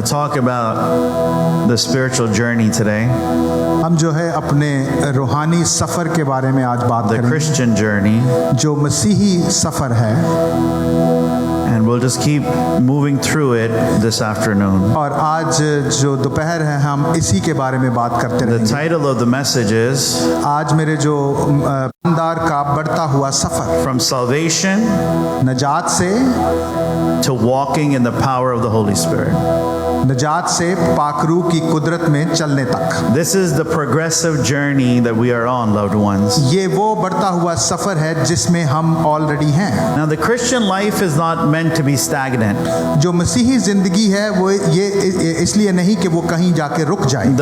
to talk about the spiritual journey today, हम जो है अपने रूहानी सफ़र के बारे में आज बात the करेंगे, Christian journey, जो मसीही सफ़र है, and we'll just keep moving through it this afternoon. और आज जो दोपहर है हम इसी के बारे में बात करते The रहेंगे। title of the message is आज मेरे जो ईमानदार का बढ़ता हुआ सफ़र, From Salvation नजात से to Walking in the Power of the Holy Spirit. नजात से पाकरू की कुदरत में चलने तक। This is the progressive journey that we are on, loved ones. ये वो बढ़ता हुआ सफ़र है जिसमें हम ऑलरेडी हैं। Now, the Christian life is not meant to be stagnant. जो मसीही ज़िंदगी है वो ये इसलिए नहीं कि वो कहीं जाके रुक जाए।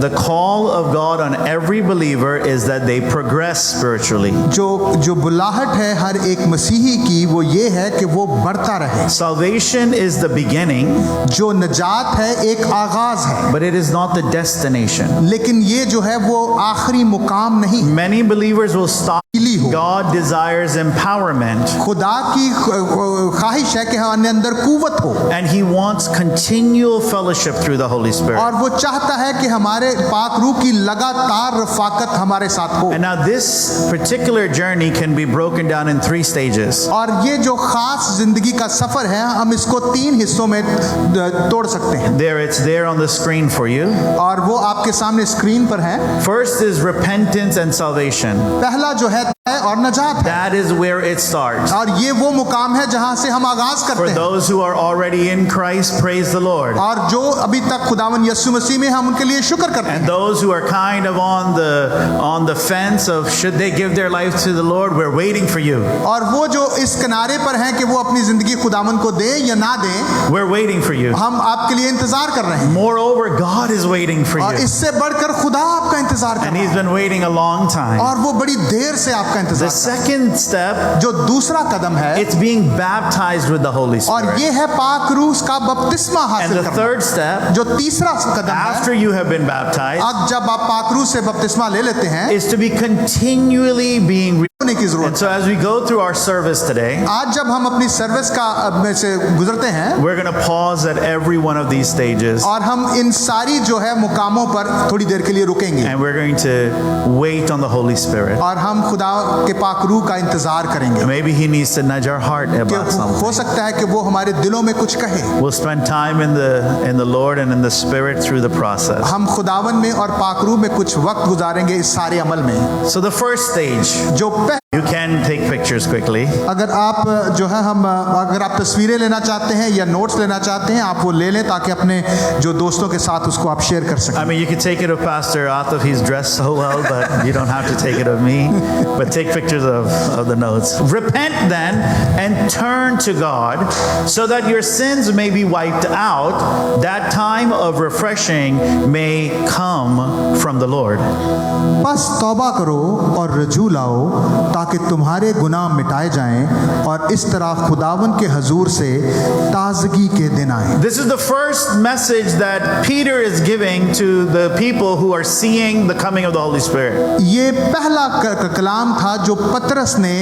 The call of God on every believer is that they progress spiritually. जो बुलाहट है हर एक मसीही की वो ये है कि वो बढ़ता रहे। Salvation is the beginning, जो नजात है एक आगाज है, but it is not the destination. लेकिन ये जो है वो आखिरी मुकाम नहीं। Many believers will stop. ली हो। God desires empowerment, खुदा की ख्वाहिश है कि हमारे अंदर कुव्वत हो, and He wants continual fellowship through the Holy Spirit. और वो चाहता है कि हमारे पाक रूह की लगातार रफाकत हमारे साथ हो। And now this particular journey can be broken down in 3 stages. और ये जो खास जिंदगी का सफर है हम इसको 3 हिस्सों में तोड़ सकते हैं। It's there on the screen for you. और वो आपके सामने स्क्रीन पर है। First is repentance and salvation. पहला जो है और नजात है। That is where it starts. और ये वो मुकाम है जहां से हम आगाज For करते हैं। those who are already in Christ, praise the Lord. और जो अभी तक खुदावन यीशु मसीह में हम उनके लिए शुक्र करते And हैं। those who are kind of on the fence of should they give their life to the Lord, we're waiting for you. और वो जो इस किनारे पर हैं कि वो अपनी जिंदगी खुदावन को दे या ना दे, We're waiting for you. हम आपके लिए इंतजार कर रहे हैं। Moreover, God is waiting for और you. इससे बढ़कर खुदा आपका इंतजार कर And रहा He's है। been waiting a long time. और वो बड़ी देर से आपका The इंतजार कर रहा है। second step, जो दूसरा कदम है, it's being baptized with the Holy और Spirit. ये है पाक रूह का बपतिस्मा And हासिल the करना। third step, जो तीसरा कदम after है, you have been baptized, अब जब आप पाक रूह से बपतिस्मा ले लेते हैं, is to be continually being. होने की And जरूरत so as we go through our service today, है। आज जब हम अपनी सर्विस का में से गुजरते हैं we're going to pause at every one of these stages, और हम इन सारी जो है मुकामों पर थोड़ी देर के लिए रुकेंगे and we're going to wait on the Holy Spirit. और हम खुदा के पाक रूह का इंतजार करेंगे Maybe He needs to nudge our heart कि about something. हो सकता है कि वो हमारे दिलों में कुछ कहे। We'll spend time in the Lord and in the Spirit through the process. हम खुदावन में और पाक रूह में कुछ वक्त गुजारेंगे इस सारे अमल में। So the first stage, जो you can take pictures quickly. अगर आप जो है अगर आप तस्वीरें लेना चाहते हैं या नोट्स लेना चाहते हैं आप वो ले लें ताकि अपने जो दोस्तों के साथ उसको आप शेयर कर सकें। I mean, you can take it of Pastor Atif. He's dressed so well, but you don't have to take it of me. But take pictures of the notes. Repent then and turn to God so that your sins may be wiped out. That time of refreshing may come from the Lord. बस तौबा करो और रजू लाओ ताकि तुम्हारे गुनाह मिटाए जाएं और इस तरह खुदावन के हजूर से ताजगी के दिन आए। This is the first message that Peter is giving to the people who are seeing the coming of the Holy Spirit. ये पहला कलाम था जो पतरस ने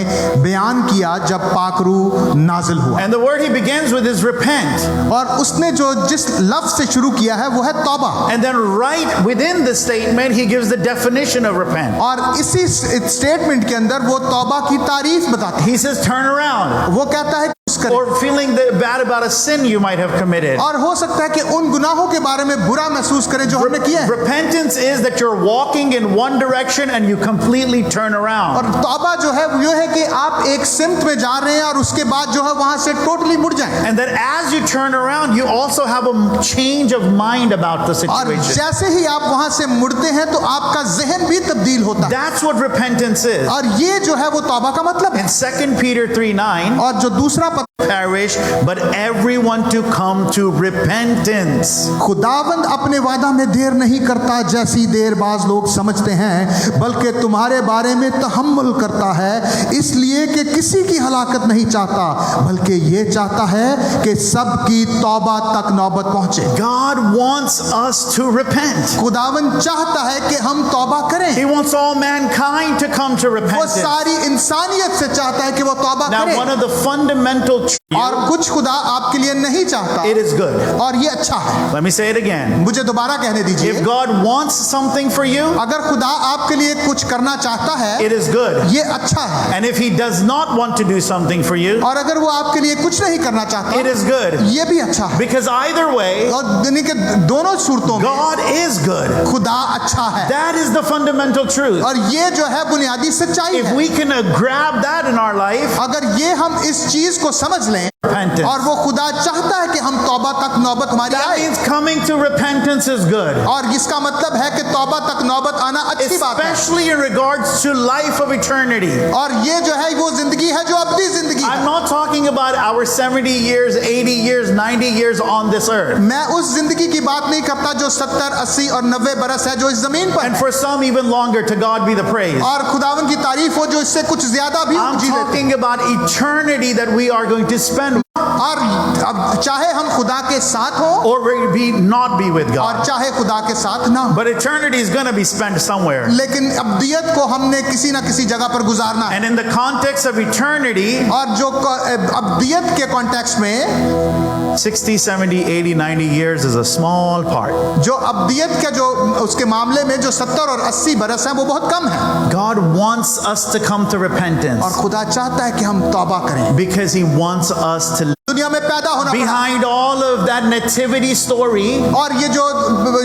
बयान किया जब पाक रूह नाजिल हुआ। And the word he begins with is repent. और उसने जो जिस लफ्ज से शुरू किया है वो है तौबा। And then right within the statement he gives the definition of repent. और इसी स्टेटमेंट के अंदर वो तौबा की तारीफ बताता है। He says turn around. वो कहता है Or feeling bad about a sin you might have committed. और हो सकता है कि उन गुनाहों के बारे में बुरा महसूस करें जो हमने किए हैं। Repentance is that you're walking in one direction and you completely turn around. और तौबा जो है वो है कि आप एक सिमत में जा रहे हैं और उसके बाद जो है वहां से टोटली मुड़ जाएं। And that as you turn around you also have a change of mind about the और situation. जैसे ही आप वहां से मुड़ते हैं तो आपका ज़हन भी तब्दील होता है। That's what repentance is. और ये जो है वो तौबा का मतलब है। In 2 Peter 3:9, और जो दूसरा perish, but everyone to come to repentance. खुदावंद अपने वादा में देर नहीं करता जैसी देर बाज लोग समझते हैं, बल्कि तुम्हारे बारे में तहम्मुल करता है, इसलिए कि किसी की हलाकत नहीं चाहता बल्कि ये चाहता है कि सबकी तौबा तक नौबत पहुंचे। God wants us to repent. खुदावंद चाहता है कि हम तौबा करें। He wants all mankind to come to वो repentance. सारी इंसानियत से चाहता है कि वो तौबा Now, करे। one of the fundamental wish you, और कुछ खुदा आपके लिए नहीं चाहता, it is good. और ये अच्छा है। Let me say it again. मुझे दोबारा कहने दीजिए, If God wants something for you, अगर खुदा आपके लिए कुछ करना चाहता है, it is good. ये अच्छा है। And if he does not want to do something for you, और अगर वो आपके लिए कुछ नहीं करना चाहता, it is good. ये भी अच्छा है। Because either way, और दुनिया के दोनों सूरतों में God is good. खुदा अच्छा है, That is the fundamental truth. और ये जो है बुनियादी सच्चाई If है। we can grab that in our life, अगर ये हम इस चीज को समझ लें, repentance. और वो खुदा चाहता है कि हम तौबा तक नौबत हमारी That आए, means coming to repentance is good. और इसका मतलब है कि तौबा तक नौबत आना अच्छी बात है, Especially in regards to life of eternity. और ये जो है वो जिंदगी है जो अबदी जिंदगी I'm है। not talking about our 70 years, 80 years, 90 years on this earth. मैं उस जिंदगी की बात नहीं करता जो 70, 80 और 90 बरस है जो इस जमीन पर And है, for some even longer, to God be the praise. और खुदावन की तारीफ हो जो इससे कुछ ज्यादा भी I'm जी लेते हैं। talking about eternity that we are going to spend और अब चाहे हम खुदा के साथ हो or we not be with और God. चाहे खुदा के साथ ना हो, But eternity is going to be spent somewhere. लेकिन अब्दियत को हमने किसी ना किसी जगह पर गुजारना है। And in the context of eternity, और जो अब्दियत के कॉन्टेक्स्ट में 60, 70, 80, 90 years is a small part. जो अब्दियत के जो उसके मामले में जो 70 और 80 बरस हैं वो बहुत कम है, God wants us to come to repentance और खुदा चाहता है कि हम तौबा करें। because he wants us to दुनिया में पैदा होना पड़ा, behind all of that nativity story, और ये जो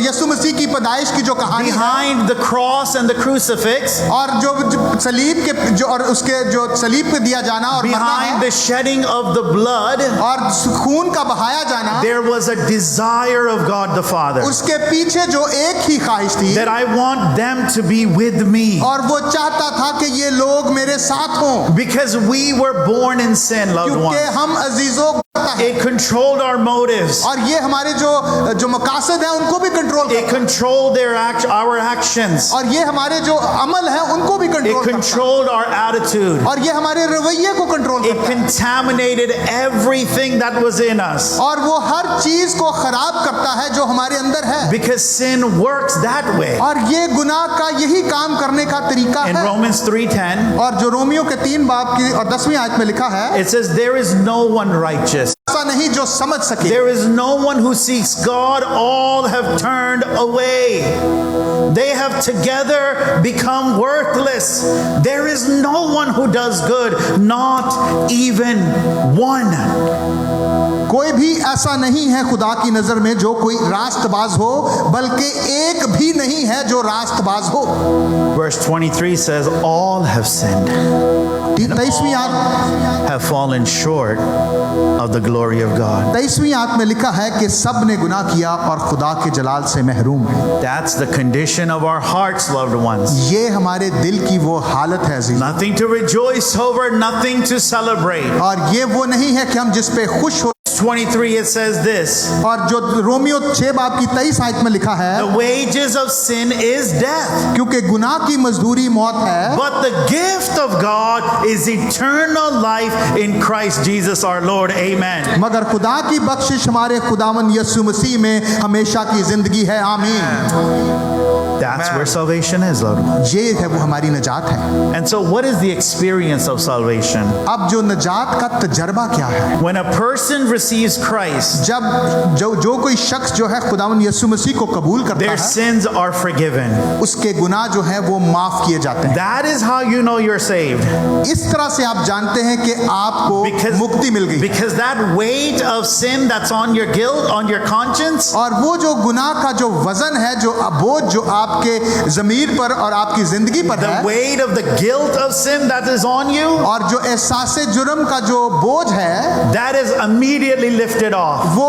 यीशु मसीह की पैदाइश की जो कहानी है, behind the cross and the crucifix, और जो सलीब के जो और उसके जो सलीब पे दिया जाना और मरना behind है, the shedding of the blood, और खून का बहाया जाना, there was a desire of God the Father उसके पीछे जो एक ही ख्वाहिश थी, that I want them to be with me और वो चाहता था कि ये लोग मेरे साथ हों, because we were born in sin, loved क्योंकि ones. हम अजीजों को पता है, It controlled our motives. और ये हमारे जो मकासद हैं उनको भी कंट्रोल It करता है, controlled our actions. और ये हमारे जो अमल हैं उनको भी It कंट्रोल करता है, controlled our attitude. और ये हमारे रवैये को कंट्रोल It करता है, contaminated everything that was in us और वो हर चीज को खराब करता है जो हमारे अंदर है, because sin works that way. और ये गुनाह का यही काम करने का तरीका In है। Romans 3:10, और जो रोमियो के 3 बाब की और 10वीं आयत में लिखा है, it says, there is no one righteous. ऐसा नहीं जो समझ सके, There is no one who seeks God. All have turned away. They have together become worthless. There is no one who does good, not even one. कोई भी ऐसा नहीं है खुदा की नजर में जो कोई रास्तबाज हो, बल्कि एक भी नहीं है जो रास्तबाज हो। Verse 23 says, all have sinned, 23वीं आयत have fallen short of the glory of God. 23वीं आयत में लिखा है कि सब ने गुनाह किया और खुदा के जलाल से महरूम है। That's the condition of our hearts, loved ones. ये हमारे दिल की वो हालत है अजीज, Nothing to rejoice over, nothing to celebrate. और ये वो नहीं है कि हम जिस पे खुश हो। 23, it says this, और जो रोमियो 6 बाब की 23 आयत में लिखा है, the wages of sin is death, क्योंकि गुनाह की मजदूरी मौत है, but the gift of God is eternal life in Christ Jesus our Lord. Amen. मगर खुदा की बख्शिश हमारे खुदावन यीशु मसीह में हमेशा की जिंदगी है। आमीन। That's where salvation is, loved ones. ये है वो हमारी नजात है। And so what is the experience of salvation? अब जो नजात का तजर्बा क्या है? When a person receives Christ, जब जो कोई शख्स जो है खुदावन यीशु मसीह को कबूल करता their है, sins are forgiven. उसके गुनाह जो है वो माफ किए जाते हैं। That is how you know you're saved. इस तरह से आप जानते हैं कि आपको मुक्ति मिल गई, Because that weight of sin that's on your guilt, on your conscience, और वो जो गुनाह का जो वजन है, जो बोझ जो आपके ज़मीर पर और आपकी जिंदगी पर the है, weight of the guilt of sin that is on you, और जो एहसास जुर्म का जो बोझ है, that is immediately lifted off. वो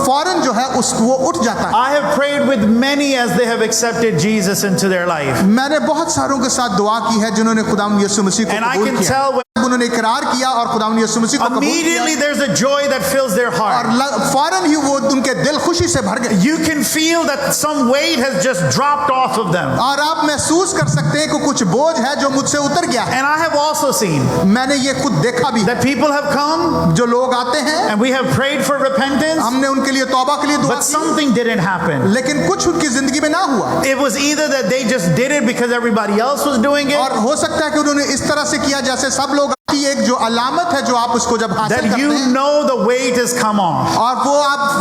फौरन जो है वो उठ जाता है। I have prayed with many as they have accepted Jesus into their life. मैंने बहुत सारों के साथ दुआ की है जिन्होंने खुदावन यीशु मसीह को And I कबूल can किया, tell when उन्होंने इकरार किया और खुदावन यीशु मसीह को कबूल किया, immediately there's a joy that fills their और heart. फौरन ही वो उनके दिल खुशी से भर गए, You can feel that some weight has just dropped off of them. और आप महसूस कर सकते हैं कि कुछ बोझ है जो मुझसे उतर गया है। And I have also seen मैंने ये खुद देखा भी, that people have come जो लोग आते हैं, and we have prayed for repentance, हमने उनके लिए तौबा के लिए दुआ but की, something didn't happen. लेकिन कुछ उनकी जिंदगी में ना हुआ, It was either that they just did it because everybody else was doing it, और हो सकता है कि उन्होंने इस तरह से किया जैसे सब लोग किया, की एक जो अलामत है जो आप उसको जब हासिल that करते you हैं, know the weight has come off. और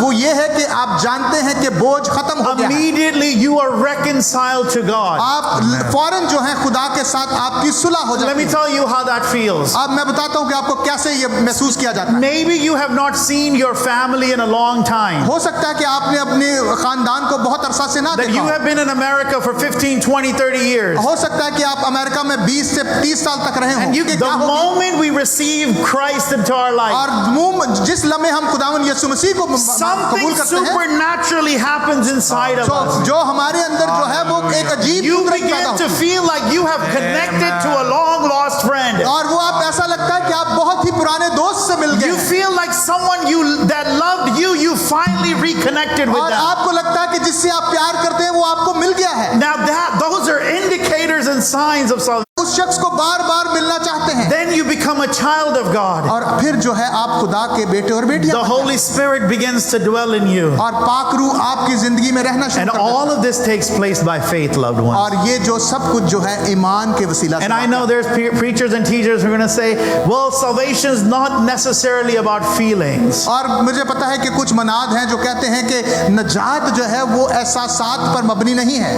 वो ये है कि आप जानते हैं कि बोझ खत्म हो गया है। Immediately you are reconciled to God. आप फौरन जो है खुदा के साथ आपकी सुलह हो Let जाती me है। tell you how that feels. अब मैं बताता हूं कि आपको कैसे ये महसूस किया जाता है। Maybe you have not seen your family in a long time. हो सकता है कि आपने अपने खानदान को बहुत अरसा से ना That देखा you हो। have been in America for 15, 20, 30 years. हो सकता है कि आप अमेरिका में 20 से 30 साल तक रहे And हों। कि क्या the होगी? moment we receive Christ into our life, और जिस लम्हे हम खुदावन यीशु मसीह को something कबूल करते हैं, supernaturally happens inside of us. जो हमारे अंदर जो है वो एक अजीब You कुदरत पैदा begin होती to है। feel like you have connected to a long lost friend. और वो आप ऐसा लगता है कि आप बहुत ही पुराने दोस्त से मिल गए You हैं। feel like someone that loved you, you finally reconnected with और them. आपको लगता है कि जिससे आप प्यार करते हैं वो आपको मिल गया है। Now those are indicators and signs of salvation. उस शख्स को बार बार मिलना चाहते हैं। Then you become a child of God. और फिर जो है आप खुदा के बेटे और बेटियां The बन Holy Spirit begins to dwell in you. जाते हैं। और पाक रूह आपकी जिंदगी में रहना शुरू And कर देता all of this takes place by faith, loved है। ones. और ये जो सब कुछ जो है ईमान के वसीला से And I होता know है। there's preachers and teachers who are going to say, well, salvation is not necessarily about feelings. और मुझे पता है कि कुछ मनाद हैं जो कहते हैं कि नजात जो है वो एहसासात पर मबनी नहीं है।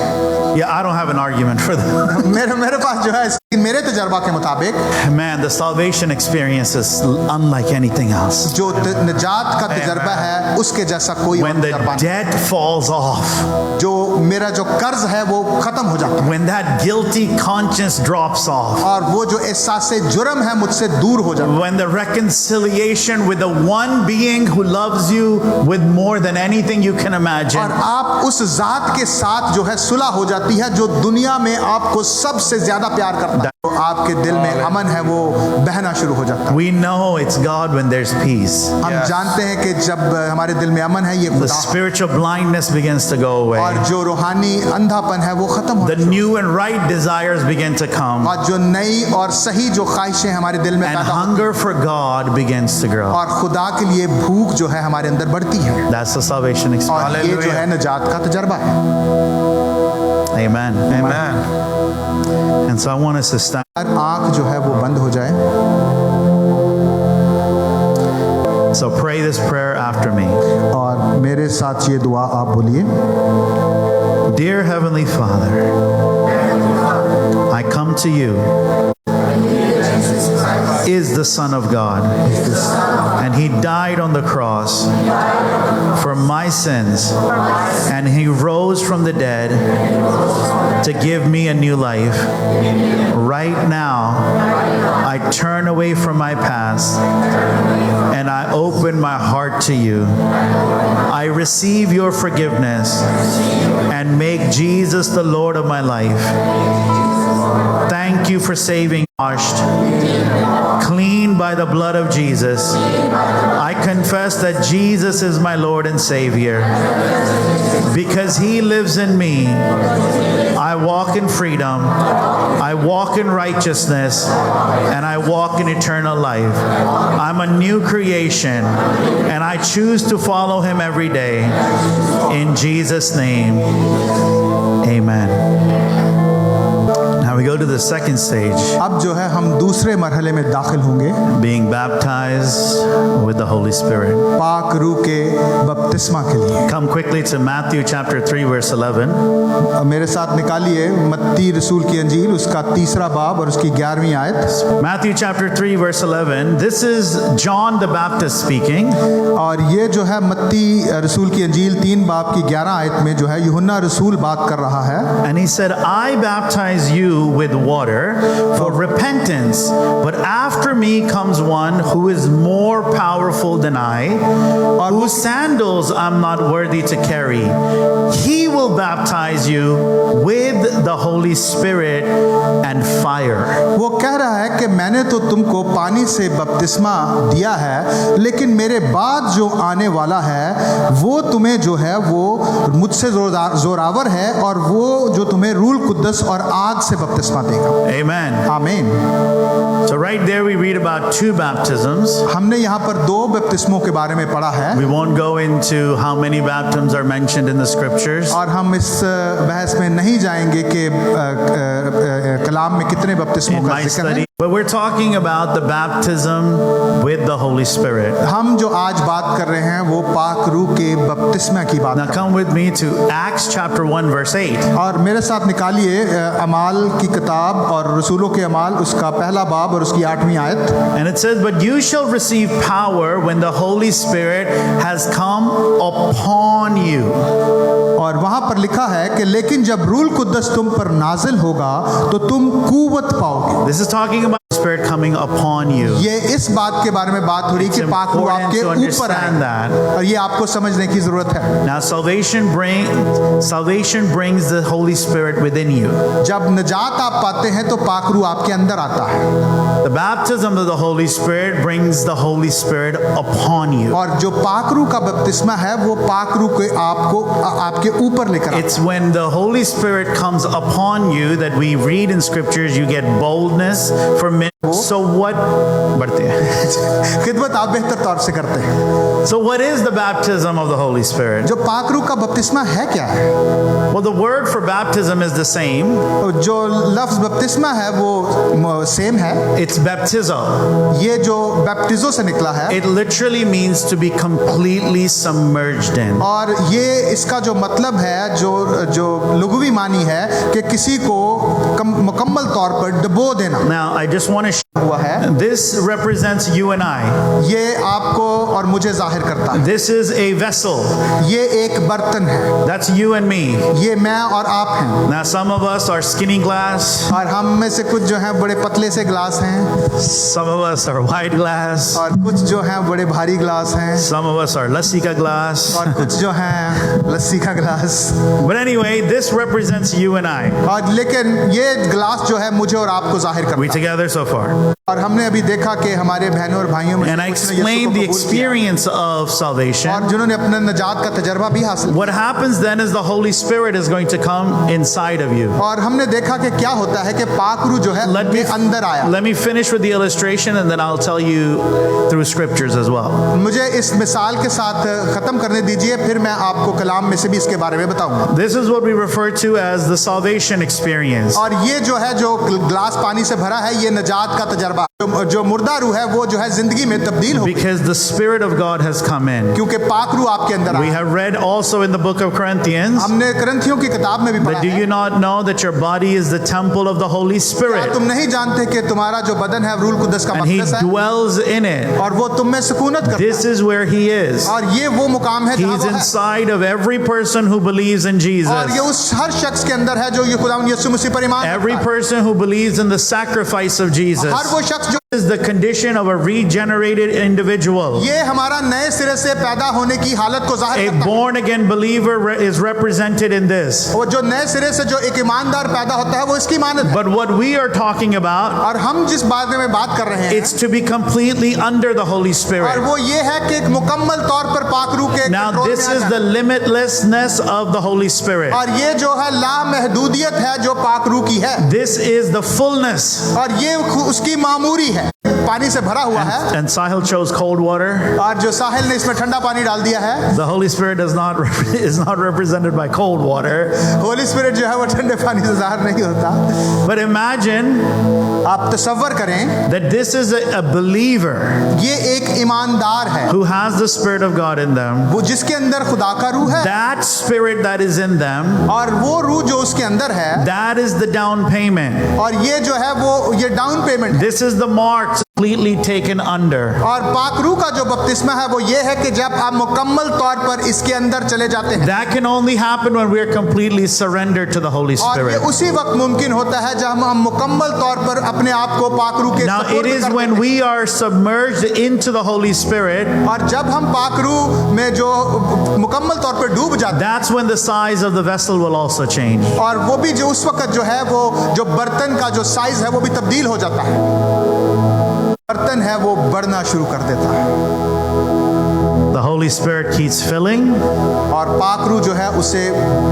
Yeah, I don't have an argument for that. मेरे पास जो है मेरे तजर्बा के मुताबिक Man, the salvation experience is unlike anything else. जो नजात का तजर्बा है उसके जैसा कोई और When the तजर्बा नहीं। debt falls off, जो मेरा जो कर्ज है वो खत्म हो जाता है when that guilty conscience drops off, और वो जो एहसास जुर्म है मुझसे दूर हो जाता है। when the reconciliation with the one being who loves you with more than anything you can और imagine, आप उस जात के साथ जो है सुलह हो जाती है जो दुनिया में आपको सबसे ज्यादा प्यार करता है। तो आपके दिल में अमन है वो बहना शुरू हो जाता है। we know it's God when there's peace. हम जानते हैं कि जब हमारे दिल में अमन है ये The खुदा है। spiritual blindness begins to go away. और जो रूहानी अंधापन है वो खत्म हो The new and right desires begin to come. और जो नई और सही जो ख्वाहिशें हमारे दिल में And पैदा होती hunger for God begins to हैं grow. और खुदा के लिए भूख जो है हमारे अंदर बढ़ती है। That's the salvation experience. और ये जो है नजात का तजर्बा है। Amen. And so I want us to stand. आंख जो है वो बंद हो जाए। So pray this prayer after me. और मेरे साथ ये दुआ आप बोलिए। Dear Heavenly Father, I come to you is the Son of God, and He died on the cross for my sins, and He rose from the dead to give me a new life. Right now, I turn away from my past and I open my heart to you. I receive your forgiveness and make Jesus the Lord of my life. Thank you for saving, washed, clean by the blood of Jesus. I confess that Jesus is my Lord and Savior. Because He lives in me, I walk in freedom, I walk in righteousness, and I walk in eternal life. I'm a new creation, and I choose to follow Him every day. In Jesus' name, amen. Now we go to the second stage, अब जो है हम दूसरे मरहले में दाखिल होंगे, being baptized with the Holy Spirit. पाक रूह के बपतिस्मा के लिए। Come quickly to Matthew chapter 3 verse 11. मेरे साथ निकालिए मत्ती रसूल की अंजील उसका 3रा बाब और उसकी 11वीं आयत। Matthew chapter 3 verse 11. This is John the Baptist speaking. और ये जो है मत्ती रसूल की अंजील 3 बाब की 11 आयत में जो है यूहन्ना रसूल बात कर रहा है। And he said, I baptize you with water for repentance, but after me comes one who is more powerful than I, whose sandals I'm not worthy to carry. He will baptize you with the Holy Spirit and fire. वो कह रहा है कि मैंने तो तुमको पानी से बपतिस्मा दिया है, लेकिन मेरे बाद जो आने वाला है वो तुम्हें जो है वो मुझसे जोरावर है और वो जो तुम्हें रूल कुद्दस और आग से बपतिस्मा देगा। Amen. आमीन। So right there we read about two baptisms. हमने यहाँ पर 2 बपतिस्मों के बारे में पढ़ा है We won't go into how many baptisms are mentioned in the scriptures. और हम इस बहस में नहीं जाएंगे कि कलाम में कितने बप्तिस्मों In का my जिक्र है। study But we're talking about the baptism with the Holy Spirit. हम जो आज बात कर रहे हैं वो पाक रूह के बपतिस्मा की बात Now कर come with me to Acts chapter 1 verse 8. रहे हैं। और मेरे साथ निकालिए अमाल की किताब और रसूलों के अमाल उसका पहला बाब और उसकी 8वीं आयत। And it says, "But you shall receive power when the Holy Spirit has come upon you." और वहां पर लिखा है कि लेकिन जब रूह कुद्दस तुम पर नाजिल होगा तो तुम कुव्वत पाओगे। This is talking about the Spirit coming upon you. ये इस बात के बारे में बात हो रही कि It's पाक रूह important आपके to ऊपर understand आए that. और ये आपको समझने की जरूरत है। Now salvation brings the Holy Spirit within you. जब निजात आप पाते हैं तो पाक रूह आपके अंदर आता है The baptism of the Holy Spirit brings the Holy Spirit upon you. और जो पाक रूह का बपतिस्मा है वो पाक रूह के आपको आपके ऊपर लेकर आता है। It's when the Holy Spirit comes upon you that we read in scriptures you get boldness for ministry. So what बढ़ते हैं। खिदमत आप बेहतर तौर से करते हैं। So what is the baptism of the Holy Spirit? जो पाक रूह का बपतिस्मा है क्या है? Well, the word for baptism is the same. जो लफ्ज बपतिस्मा है वो सेम है। It's baptizo. ये जो बैप्टिजो से निकला है It literally means to be completely submerged in. और ये इसका जो मतलब है जो लुग़वी मानी है कि किसी को मुकम्मल तौर पर डुबो देना। Now, I just want to हुआ है this represents you and I. ये आपको और मुझे जाहिर करता है। This is a vessel. ये एक बर्तन है। That's you and me. ये मैं और आप हैं। Now, some of us are skinny glass. और हम में से कुछ जो हैं बड़े पतले से ग्लास हैं Some of us are wide glass. और कुछ जो हैं बड़े भारी ग्लास हैं Some of us are lassi ka glass. और कुछ जो हैं लस्सी का glass. But anyway, this represents you and I. और लेकिन ये ग्लास जो है मुझे और आपको जाहिर We करता है। together so far. और हमने अभी देखा कि हमारे बहनों और भाइयों में And I कुछ ने यीशु को explained the कबूल किया experience of और salvation. जिन्होंने अपने निजात का तजर्बा भी हासिल What happens then is the Holy Spirit is going to come inside of you. किया और हमने देखा कि क्या होता है कि पाक रूह जो है उनके अंदर आया। Let me finish with the illustration and then I'll tell you through scriptures as well. मुझे इस मिसाल के साथ खत्म करने दीजिए फिर मैं आपको कलाम में से भी इसके बारे में बताऊंगा। This is what we refer to as the salvation experience. और ये जो है जो ग्लास पानी से भरा है ये निजात का तजर्बा जो मुर्दा रूह है वो जो है जिंदगी में तब्दील हो Because the Spirit of God has come in. क्योंकि पाक रूह आपके अंदर We आया। have read also in the book of Corinthians हमने करंथियों की किताब में भी पढ़ा that do है you not know that your body is the temple of the Holy क्या Spirit तुम नहीं जानते कि तुम्हारा जो बदन है रूह कुद्दस का and He मक़दस है dwells in it. और वो तुम में सुकूनत करता This is where He is. है और ये वो मुकाम है जहाँ He's वो है inside of every person who believes in और ये Jesus. उस हर शख्स के अंदर है जो ये खुदावंद यीशु मसीह पर ईमान Every रखता है। person who believes in the sacrifice of Jesus. हर वो शख्स जो This is the condition of a regenerated individual. ये हमारा नए सिरे से पैदा होने की हालत को जाहिर A करता है born again believer is represented in this. वो जो नए सिरे से जो एक ईमानदार पैदा होता है वो इसकी मानद है But what we are talking about, और हम जिस बारे में बात कर रहे हैं it's to be completely under the Holy और Spirit. वो ये है कि एक मुकम्मल तौर पर पाक रूह के Now, कंट्रोल this में आ is जाना। the limitlessness of the Holy Spirit. और ये जो है लामहदूदियत है जो पाक रूह की है This is the fullness. और ये उसकी मामूरी है पानी से भरा हुआ है And Sahil chose cold water. और जो साहिल ने इसमें ठंडा पानी डाल दिया है The Holy Spirit is not represented by cold water. Holi spirit जो है वो ठंडे पानी से ज़ाहिर नहीं होता। But imagine आप तसव्वुर करें that this is a believer ये एक ईमानदार है who has the Spirit of God in them. वो जिसके अंदर खुदा का रूह है That Spirit that is in them, और वो रूह जो उसके अंदर है that is the down payment. और ये जो है वो ये डाउन पेमेंट है This is the mark completely taken under. और पाक रूह का जो बपतिस्मा है वो ये है कि जब आप मुकम्मल तौर पर इसके अंदर चले जाते हैं That can only happen when we are completely surrendered to the Holy और ये Spirit. उसी वक्त मुमकिन होता है जब हम मुकम्मल तौर पर अपने आप को पाक रूह के Now, सुपुर्द it is कर when देते we are submerged into the Holy Spirit, हैं। और जब हम पाक रूह में जो मुकम्मल तौर पर डूब जाते हैं that's when the size of the vessel will also change. और वो भी जो उस वक्त जो है वो जो बर्तन का जो साइज है वो भी तब्दील हो जाता है बर्तन है वो बढ़ना शुरू कर देता है The Holy Holy Spirit keeps filling. और पाक रूह जो है उसे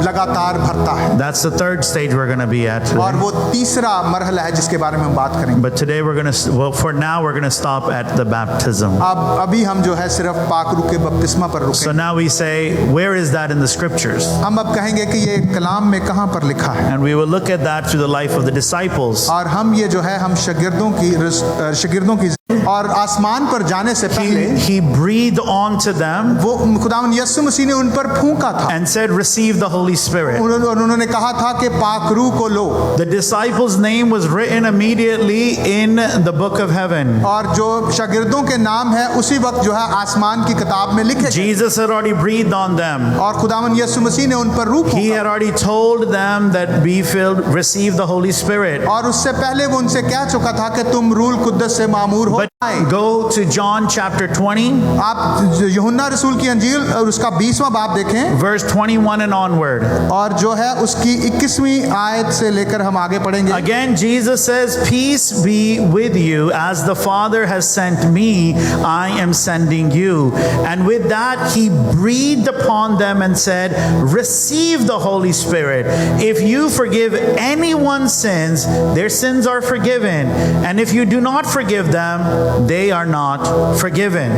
लगातार भरता है। That's the third stage we're going to be at और today. वो तीसरा मरहला है जिसके बारे में हम बात करेंगे। But today we're going to, well, for now we're going to stop at the baptism. अब अभी हम जो है सिर्फ पाक रूह के बपतिस्मा पर So रुकेंगे। now we say, where is that in the scriptures? हम अब कहेंगे कि ये कलाम में कहाँ पर लिखा है, And we will look at that through the life of the disciples. और हम ये जो है हम शागिर्दों की और आसमान पर जाने से पहले He breathed onto them वो खुदावंद यीशु मसीह ने उन पर फूंका था and said, receive the Holy Spirit. और उन्होंने कहा था कि पाक रूह को लो। The disciples' name was written immediately in the book of heaven. और जो शागिर्दों के नाम है उसी वक्त जो है आसमान की किताब में लिखे गए। Jesus had already breathed on them. और खुदावंद यीशु मसीह ने उन पर रूह He फूंका had already told them that be filled, receive the Holy Spirit. और उससे पहले वो उनसे कह चुका था कि तुम रूह कुद्दस से मामूर हो But जाए। go to John chapter 20, आप यूहन्ना रसूल की अंजील और उसका 20वां बाब देखें verse 21 and onward. और जो है उसकी 21वीं आयत से लेकर हम आगे पढ़ेंगे। Again, Jesus says, peace be with you. As the Father has sent me, I am sending you. And with that, he breathed upon them and said, receive the Holy Spirit. If you forgive anyone's sins, their sins are forgiven. And if you do not forgive them, they are not forgiven.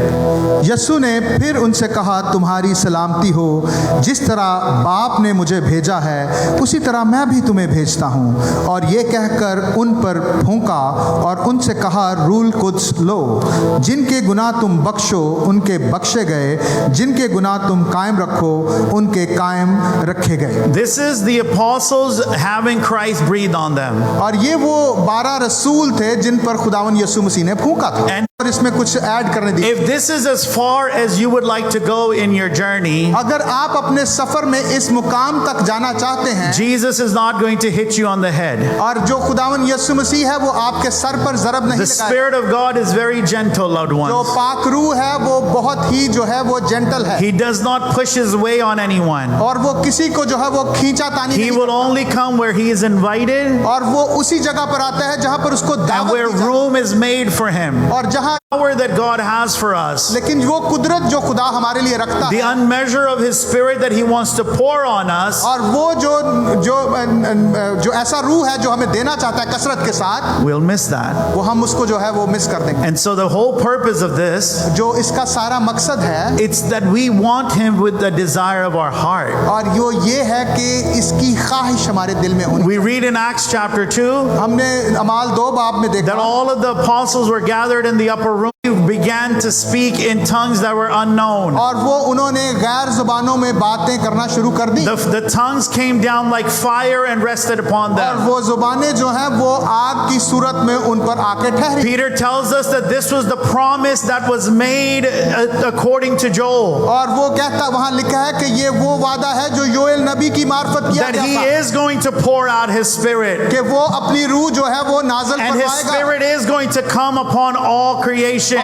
यीशु ने फिर उनसे कहा, तुम्हारी सलामती हो। जिस तरह बाप ने मुझे भेजा है उसी तरह मैं भी तुम्हें भेजता हूँ। और ये कहकर उन पर फूंका और उनसे कहा, रूह कुद्स लो। जिनके गुनाह तुम बख्शो उनके बख्शे गए, जिनके गुनाह तुम कायम रखो उनके कायम रखे गए। This is the apostles having Christ breathe on them. और ये वो 12 रसूल थे जिन पर खुदावन यीशु मसीह ने फूंका था। And और इसमें कुछ ऐड करने दी। if this is as far as you would like to go in your journey, अगर आप अपने सफर में इस मुकाम तक जाना चाहते हैं, Jesus is not going to hit you on the head. और जो खुदावन यीशु मसीह है वो आपके सर पर ज़रब नहीं The लगाएगा। Spirit of God is very gentle, loved जो ones. पाक रूह है वो बहुत ही जो है वो जेंटल है He does not push his way on anyone. और वो किसी को जो है वो खींचा तानी He नहीं will only come where he is invited और वो उसी जगह पर आता है जहाँ पर उसको and दावत where दी जाती room is made for him. है। और जहाँ Power that God has for us, लेकिन वो कुदरत जो खुदा हमारे लिए रखता the है unmeasure of his Spirit that he wants to pour on us, और वो जो ऐसा रूह है जो हमें देना चाहता है कसरत के साथ, we'll miss that. वो हम उसको जो है वो मिस कर देंगे। And so the whole purpose of this, जो इसका सारा मकसद है it's that we want him with the desire of our heart. और ये है कि इसकी ख्वाहिश हमारे दिल में होनी। We read in Acts chapter 2 हमने अमाल 2 बाब में that देखा all of the apostles were gathered in the upper room, began to speak in tongues that were unknown. और वो उन्होंने गैर जुबानों में बातें करना शुरू कर दी The tongues came down like fire and rested upon और them. वो जुबानें जो हैं वो आग की सूरत में उन पर आके ठहरी। Peter tells us that this was the promise that was made according to Joel. और वो कहता वहां लिखा है कि ये वो वादा है जो योएल नबी की मार्फत किया That गया he था is going to pour out his Spirit. कि वो अपनी रूह जो है वो नाज़िल And his फरमाएगा Spirit is going to come upon all creation.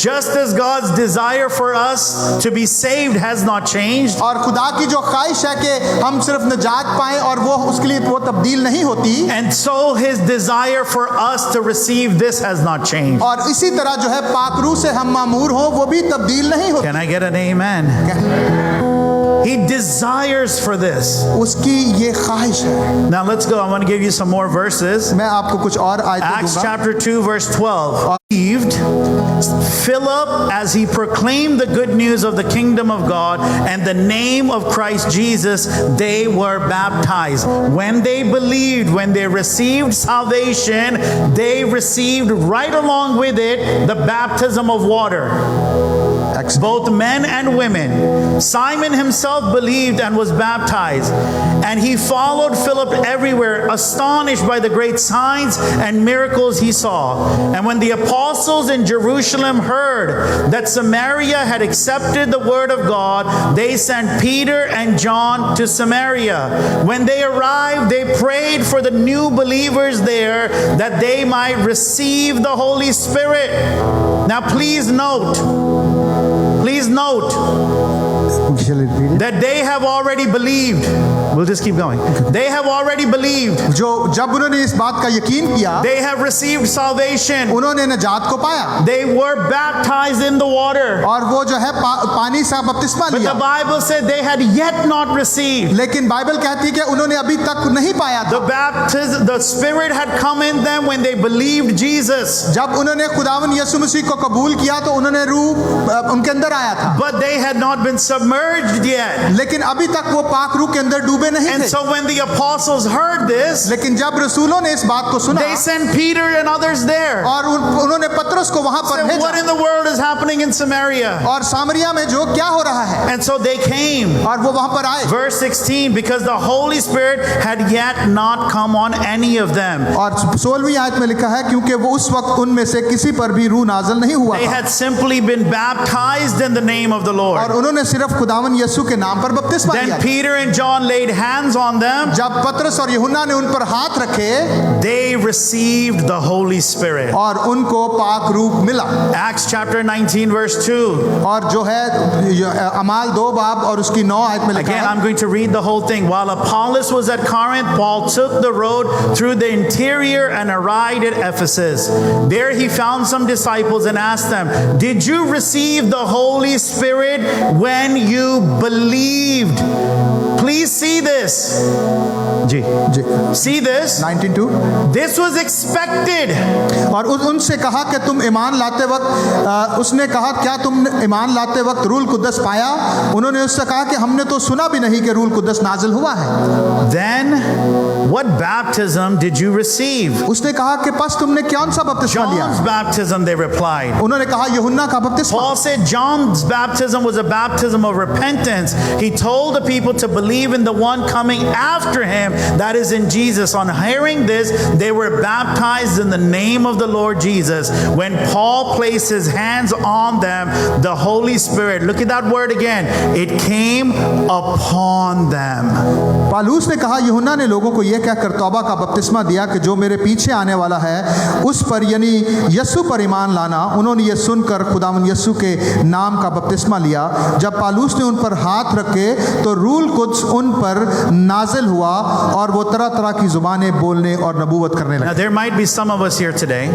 Just as God's desire for us to be saved has not changed, और खुदा की जो ख्वाहिश है कि हम सिर्फ निजात पाएं और वो उसके लिए वो तब्दील नहीं होती, and so his desire for us to receive this has not changed. और इसी तरह जो है पाक रूह से हम मामूर हो वो भी तब्दील नहीं होती। Can I get an amen? He desires for this. उसकी ये ख्वाहिश है। Now let's go. I want to give you some more verses. मैं आपको कुछ और आयतें Acts दूंगा। chapter 2 verse 12. Believed Philip as he proclaimed the good news of the kingdom of God and the name of Christ Jesus, they were baptized. When they believed, when they received salvation, they received right along with it the baptism of water. Both men and women. Simon himself believed and was baptized, and he followed Philip everywhere, astonished by the great signs and miracles he saw. And when the apostles in Jerusalem heard that Samaria had accepted the word of God, they sent Peter and John to Samaria. When they arrived, they prayed for the new believers there that they might receive the Holy Spirit. Now please note that they have already believed. We'll just keep going. They have already believed. जो जब उन्होंने इस बात का यकीन किया, They have received salvation. उन्होंने निजात को पाया They were baptized in the water. और वो जो है पानी से बपतिस्मा But लिया। the Bible said they had yet not received. लेकिन बाइबल कहती है कि उन्होंने अभी तक नहीं पाया था। The baptism, the Spirit had come in them when they believed Jesus. जब उन्होंने खुदावन यीशु मसीह को कबूल किया तो उन्होंने रूह उनके अंदर आया था, But they had not been submerged yet. लेकिन अभी तक वो पाक रूह के अंदर डूबे नहीं And थे। so when the apostles heard this, लेकिन जब रसूलों ने इस बात को सुना they sent Peter and others there. और उन्होंने पतरस को वहां पर Said, what भेजा in the world is happening in Samaria? और सामरिया में जो क्या हो रहा है, And so they came. और वो वहां पर आए। Verse 16, because the Holy Spirit had yet not come on any of them. और 16वीं आयत में लिखा है क्योंकि वो उस वक्त उनमें से किसी पर भी रूह नाज़िल नहीं हुआ They था had simply been baptized in the name of the और Lord. उन्होंने सिर्फ खुदावन यीशु के नाम पर बपतिस्मा लिया। Then Peter and John laid hands on them. जब पतरस और यूहन्ना ने उन पर हाथ रखे, They received the Holy Spirit. और उनको पाक रूह मिला। Acts chapter 19 verse 2. और जो है अमाल 2 बाब और उसकी 9 आयत में लिखा Again, है, I'm going to read the whole thing. While Apollos was at Corinth, Paul took the road through the interior and arrived at Ephesus. There he found some disciples and asked them, "Did you receive the Holy Spirit when you believed?" Please see this. Ji See this. 19:2 This was expected. और उनसे कहा कि तुम ईमान लाते वक्त उसने कहा क्या तुम ईमान लाते वक्त रूह कुद्दस पाया? उन्होंने उससे कहा कि हमने तो सुना भी नहीं कि रूह कुद्दस नाजिल हुआ है। Then what baptism did you receive? उसने कहा कि बस तुमने कौन सा बपतिस्मा लिया? John's baptism, they replied. उन्होंने कहा यूहन्ना का बपतिस्मा। Paul said John's baptism was a baptism of repentance. He told the people to believe in the one coming after him, that is in Jesus. On hearing this, they were baptized in the name of the Lord Jesus. When Paul placed his hands on them, the Holy Spirit, look at that word again, it came upon them. Paulus ने कहा यूहन्ना ने लोगों को यह कहकर तौबा का बपतिस्मा दिया कि जो मेरे पीछे आने वाला है उस पर यानी यीशु पर ईमान लाना। उन्होंने ये सुनकर खुदावन यीशु के नाम का बपतिस्मा लिया। जब पालूस ने उन पर हाथ रखे तो रूह कुद्स उन पर नाजिल हुआ और वो तरह तरह की जुबानें बोलने और नबूवत करने Now लगे। there might be some of us here today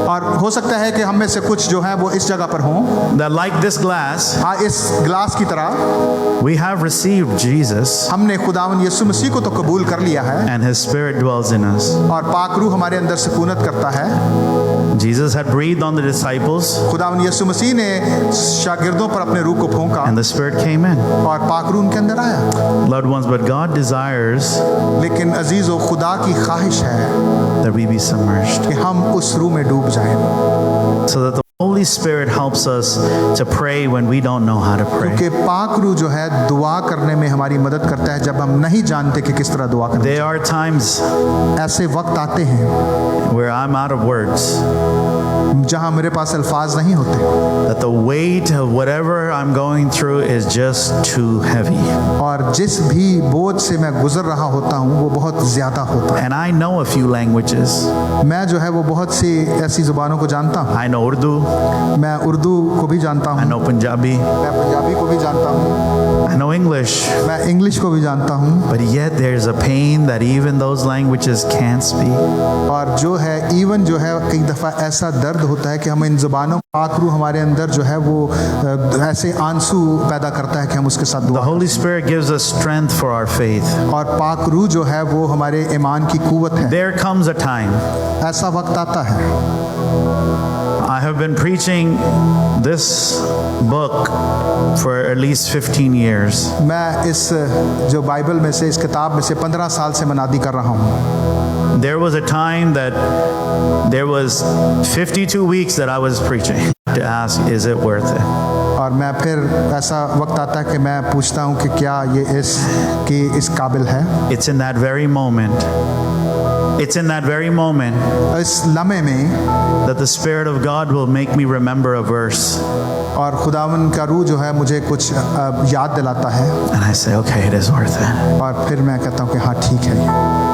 और हो सकता है कि हम में से कुछ जो है वो इस जगह पर हों, that like this glass, हाँ, इस गिलास की तरह we have received Jesus हमने खुदावन यीशु मसीह को तो कबूल कर लिया है and his spirit dwells in us. और पाक रूह हमारे अंदर सुकूनत करता है। Jesus had breathed on the disciples खुदावन यीशु मसीह ने शागिर्दों पर अपने रूह को फूंका and the spirit came in. और पाक रूह उनके अंदर आया। Loved ones, but God desires लेकिन अजीजों, खुदा की ख्वाहिश है that we be submerged, कि हम उस रूह में डूब जाएं, so that the Holy Spirit helps us to pray when we don't know how to pray. क्योंकि पाक रूह जो है दुआ करने में हमारी मदद करता है जब हम नहीं जानते कि किस तरह दुआ करना। There are times ऐसे वक्त आते हैं where I'm out of words, जहां मेरे पास अल्फाज नहीं होते, that the weight of whatever I'm going through is just too heavy. और जिस भी बोझ से मैं गुजर रहा होता हूं वो बहुत ज्यादा होता है। And I know a few languages. मैं जो है वो बहुत सी ऐसी जुबानों को जानता हूं। I know Urdu, मैं उर्दू को भी जानता I हूं, know Punjabi, मैं पंजाबी को भी जानता हूं, I know English, मैं इंग्लिश को भी जानता हूं। but yet there's a pain that even those languages can't speak. और जो है इवन जो है कई दफ़ा ऐसा दर्द होता है कि हम इन ज़ुबानों पाक रूह हमारे अंदर जो है वो ऐसे आंसू पैदा करता है कि हम उसके साथ The दुआ। Holy Spirit gives us strength for our faith. और पाक रूह जो है वो हमारे ईमान की कुव्वत है। There comes a time. ऐसा वक्त आता है। I have been preaching this book for at least 15 years. मैं इस जो बाइबल में से इस किताब में से 15 साल से मनादी कर रहा हूँ। There was a time that there was 52 weeks that I was preaching to ask, is it worth it? और मैं फिर ऐसा वक्त आता है कि मैं पूछता हूँ कि क्या ये इस काबिल है। It's in that very moment. It's in that very moment इस लम्हे में that the Spirit of God will make me remember a verse. और खुदावन का रूह जो है मुझे कुछ याद दिलाता है And I say, okay, it is worth it. और फिर मैं कहता हूँ कि हाँ ठीक है।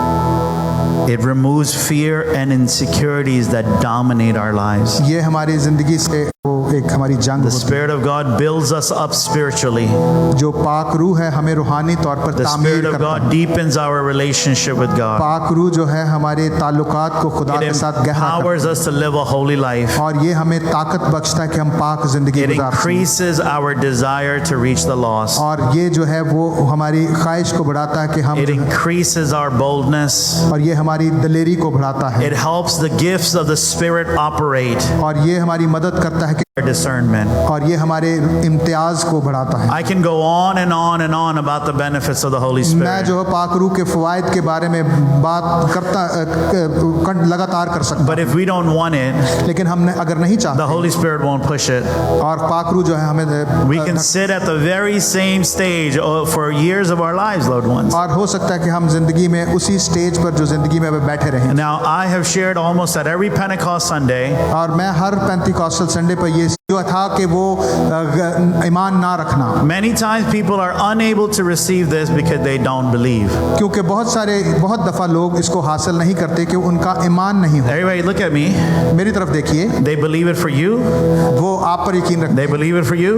It removes fear and insecurities that dominate our lives. ये हमारी ज़िंदगी से वो एक हमारी जंग The होती Spirit of God builds us up spiritually. है। जो पाक रूह है हमें रूहानी तौर पर The Spirit तामीर of करता God है। deepens our relationship with God. पाक रूह जो है हमारे ताल्लुकात को खुदा It के साथ गहरा करता empowers us to live a holy life. है और ये हमें ताकत बख्शता है कि हम पाक जिंदगी It गुजार सकें। increases our desire to reach the lost. और ये जो है वो हमारी ख्वाहिश को बढ़ाता है कि हम It increases our boldness. और ये हमारी दलेरी को बढ़ाता है It helps the gifts of the Spirit operate और ये हमारी मदद करता है कि our discernment. और ये हमारे इम्तियाज को बढ़ाता है। I can go on and on and on about the benefits of the Holy मैं Spirit. जो है पाक रूह के फवायद के बारे में बात करता लगातार कर सकता But if we don't want it, लेकिन हमने अगर नहीं the चाहते Holy Spirit won't push it. और पाक रूह जो है हमें We can sit at the very same stage for years of our lives, loved ones. और हो सकता है कि हम जिंदगी में उसी स्टेज पर जो जिंदगी में अभी बैठे रहें Now, I have shared almost at every Pentecost Sunday और मैं हर पेंटिकॉस्टल संडे पर ये जो था कि वो ईमान ना रखना many times people are unable to receive this because they don't believe. क्योंकि बहुत दफ़ा लोग इसको हासिल नहीं करते कि उनका ईमान नहीं हो। Everybody look at me. मेरी तरफ देखिए They believe it for you. वो आप पर यकीन रखते They believe it for you.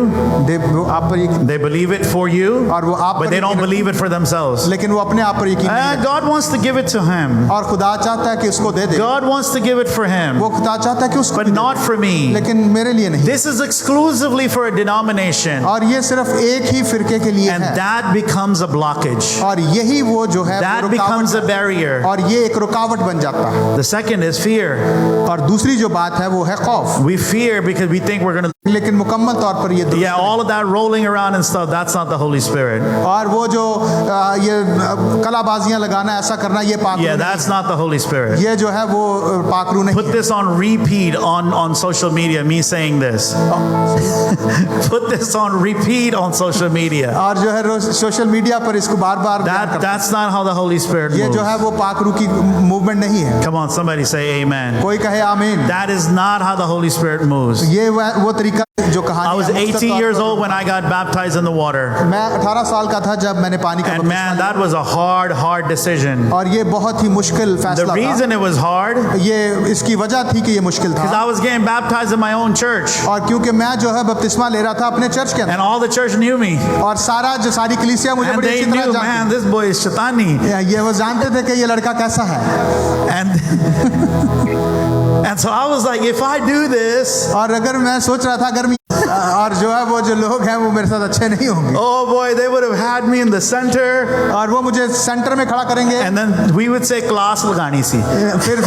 वो आप पर यकीन They believe it for you. और वो आप But पर they don't यकीन believe it for themselves. लेकिन वो अपने आप पर यकीन नहीं रखते। God wants to give it to him. और खुदा चाहता है कि उसको दे दे God wants to give it for him. वो खुदा चाहता है कि उसको But भी दे not for me. दे। लेकिन मेरे लिए नहीं This is exclusively for a denomination. और ये सिर्फ एक ही फिरके के लिए And है that becomes a blockage. और यही वो जो है वो That becomes a रुकावट barrier. और ये एक रुकावट बन जाता है। The second is fear. और दूसरी जो बात है वो है खौफ We fear because we think we're going to. लेकिन मुकम्मल तौर पर ये दुरुस्त Yeah, all of that rolling around and stuff, that's not the Holy Spirit. और वो जो ये कलाबाजियां लगाना ऐसा करना ये पाक Yeah, रूह that's not the Holy Spirit. नहीं। ये जो है वो पाक रूह नहीं Put this on repeat on social media, me saying this. Put this on repeat on social media. और जो है सोशल मीडिया पर इसको बार बार That's not how the Holy Spirit ये जो moves. है वो पाक रूह की मूवमेंट नहीं है। Come on, somebody say amen. कोई कहे आमीन। That is not how the Holy Spirit moves. ये वो तरीका जो कहानी I was है, मुख्तसर 18 तौर years पर- old when I got baptized in the water. मैं 18 साल का था जब मैंने पानी का And बपतिस्मा man, लिया। that was a hard decision. और ये बहुत ही मुश्किल The फैसला था। reason it was hard is ये इसकी वजह थी कि ये मुश्किल था I was getting baptized in my own church. और क्योंकि मैं जो है बपतिस्मा ले रहा था अपने चर्च के अंदर And all the church knew me. और सारी कलीसिया मुझे And बड़ी they अच्छी knew, तरह man, जानती this boy is Shaitani. ये वो जानते थे कि ये लड़का कैसा है And so I was like, if I do this, और अगर मैं सोच रहा था अगर मैं और जो है वो जो लोग हैं वो मेरे साथ अच्छे नहीं होंगे oh boy, they would have had me in the center. और वो मुझे सेंटर में खड़ा करेंगे And then we would say, class lagani si. फिर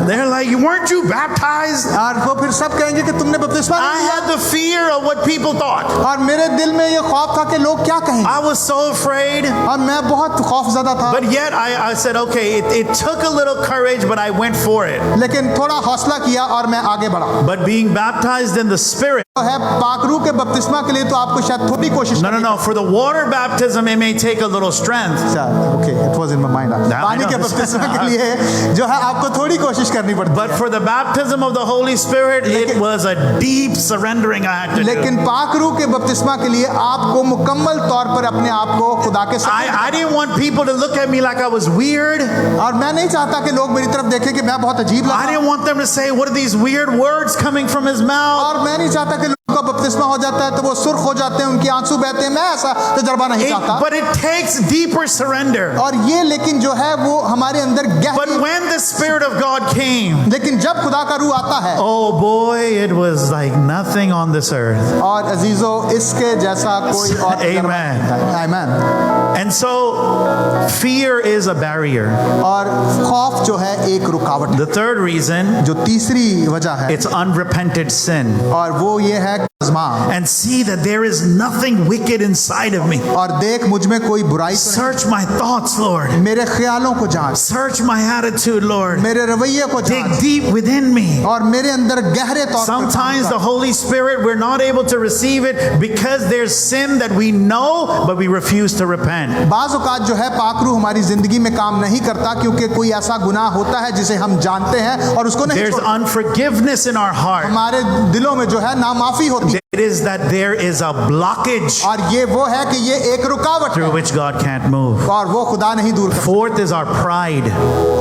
They're like, weren't you baptized? और वो फिर सब कहेंगे कि तुमने बपतिस्मा I नहीं लिया had the fear of what people thought. और मेरे दिल में ये खौफ था कि लोग क्या कहेंगे I was so afraid. और मैं बहुत खौफज़दा था But yet I said, okay, it took a little courage, but I went for it. लेकिन थोड़ा हौसला किया और मैं आगे बढ़ा But being baptized in the Spirit, तो है पाकरू के बपतिस्मा के लिए तो आपको शायद थोड़ी कोशिश no. For the water baptism, it may take a little strength. Okay it was in my mind पानी के बपतिस्मा के लिए जो है आपको थोड़ी कोशिश करनी पड़ती But for the baptism of the Holy Spirit, it was a deep surrendering I had to do. लेकिन पाकरू के बपतिस्मा के लिए आपको मुकम्मल तौर पर अपने आप को खुदा के साथ I didn't want people to look at me like I was weird. और मैं नहीं चाहता कि लोग मेरी तरफ देखें कि मैं बहुत अजीब I लगा didn't want them to say, what are these weird words coming from his mouth? और मैं नहीं चाहता कि लोगों का बपतिस्मा हो जाता है तो वो सुर्ख हो जाते हैं उनकी आंसू बहते हैं मैं ऐसा तजर्बा नहीं चाहता But it takes deeper surrender. और ये लेकिन जो है वो हमारे अंदर But गहरी when the Spirit of God came, लेकिन जब खुदा का रूह आता है oh boy, it was like nothing on this earth. और अजीजो इसके जैसा कोई और Amen. आमीन And so fear is a barrier. और खौफ जो है एक रुकावट है The third reason, जो तीसरी वजह है it's unrepented sin. और वो ये है आज़मा And see that there is nothing wicked inside of me. और देख मुझ में कोई बुराई तो Search my thoughts, Lord. नहीं मेरे ख्यालों को जांच Search my attitude, Lord. मेरे रवैये को Dig जांच deep within me. और मेरे अंदर गहरे तौर पर काम Sometimes the कर। Holy Spirit, we're not able to receive it because there's sin that we know, but we refuse to repent. बाज़ औक़ात जो है पाकरू हमारी जिंदगी में काम नहीं करता क्योंकि कोई ऐसा गुनाह होता है जिसे हम जानते हैं और उसको नहीं There's छोड़ते। unforgiveness in our heart. हमारे दिलों में जो है नामाफी होती, it is that there is a blockage और ये वो है कि ये एक रुकावट through है which God can't move. और वो खुदा नहीं दूर कर Fourth is our pride.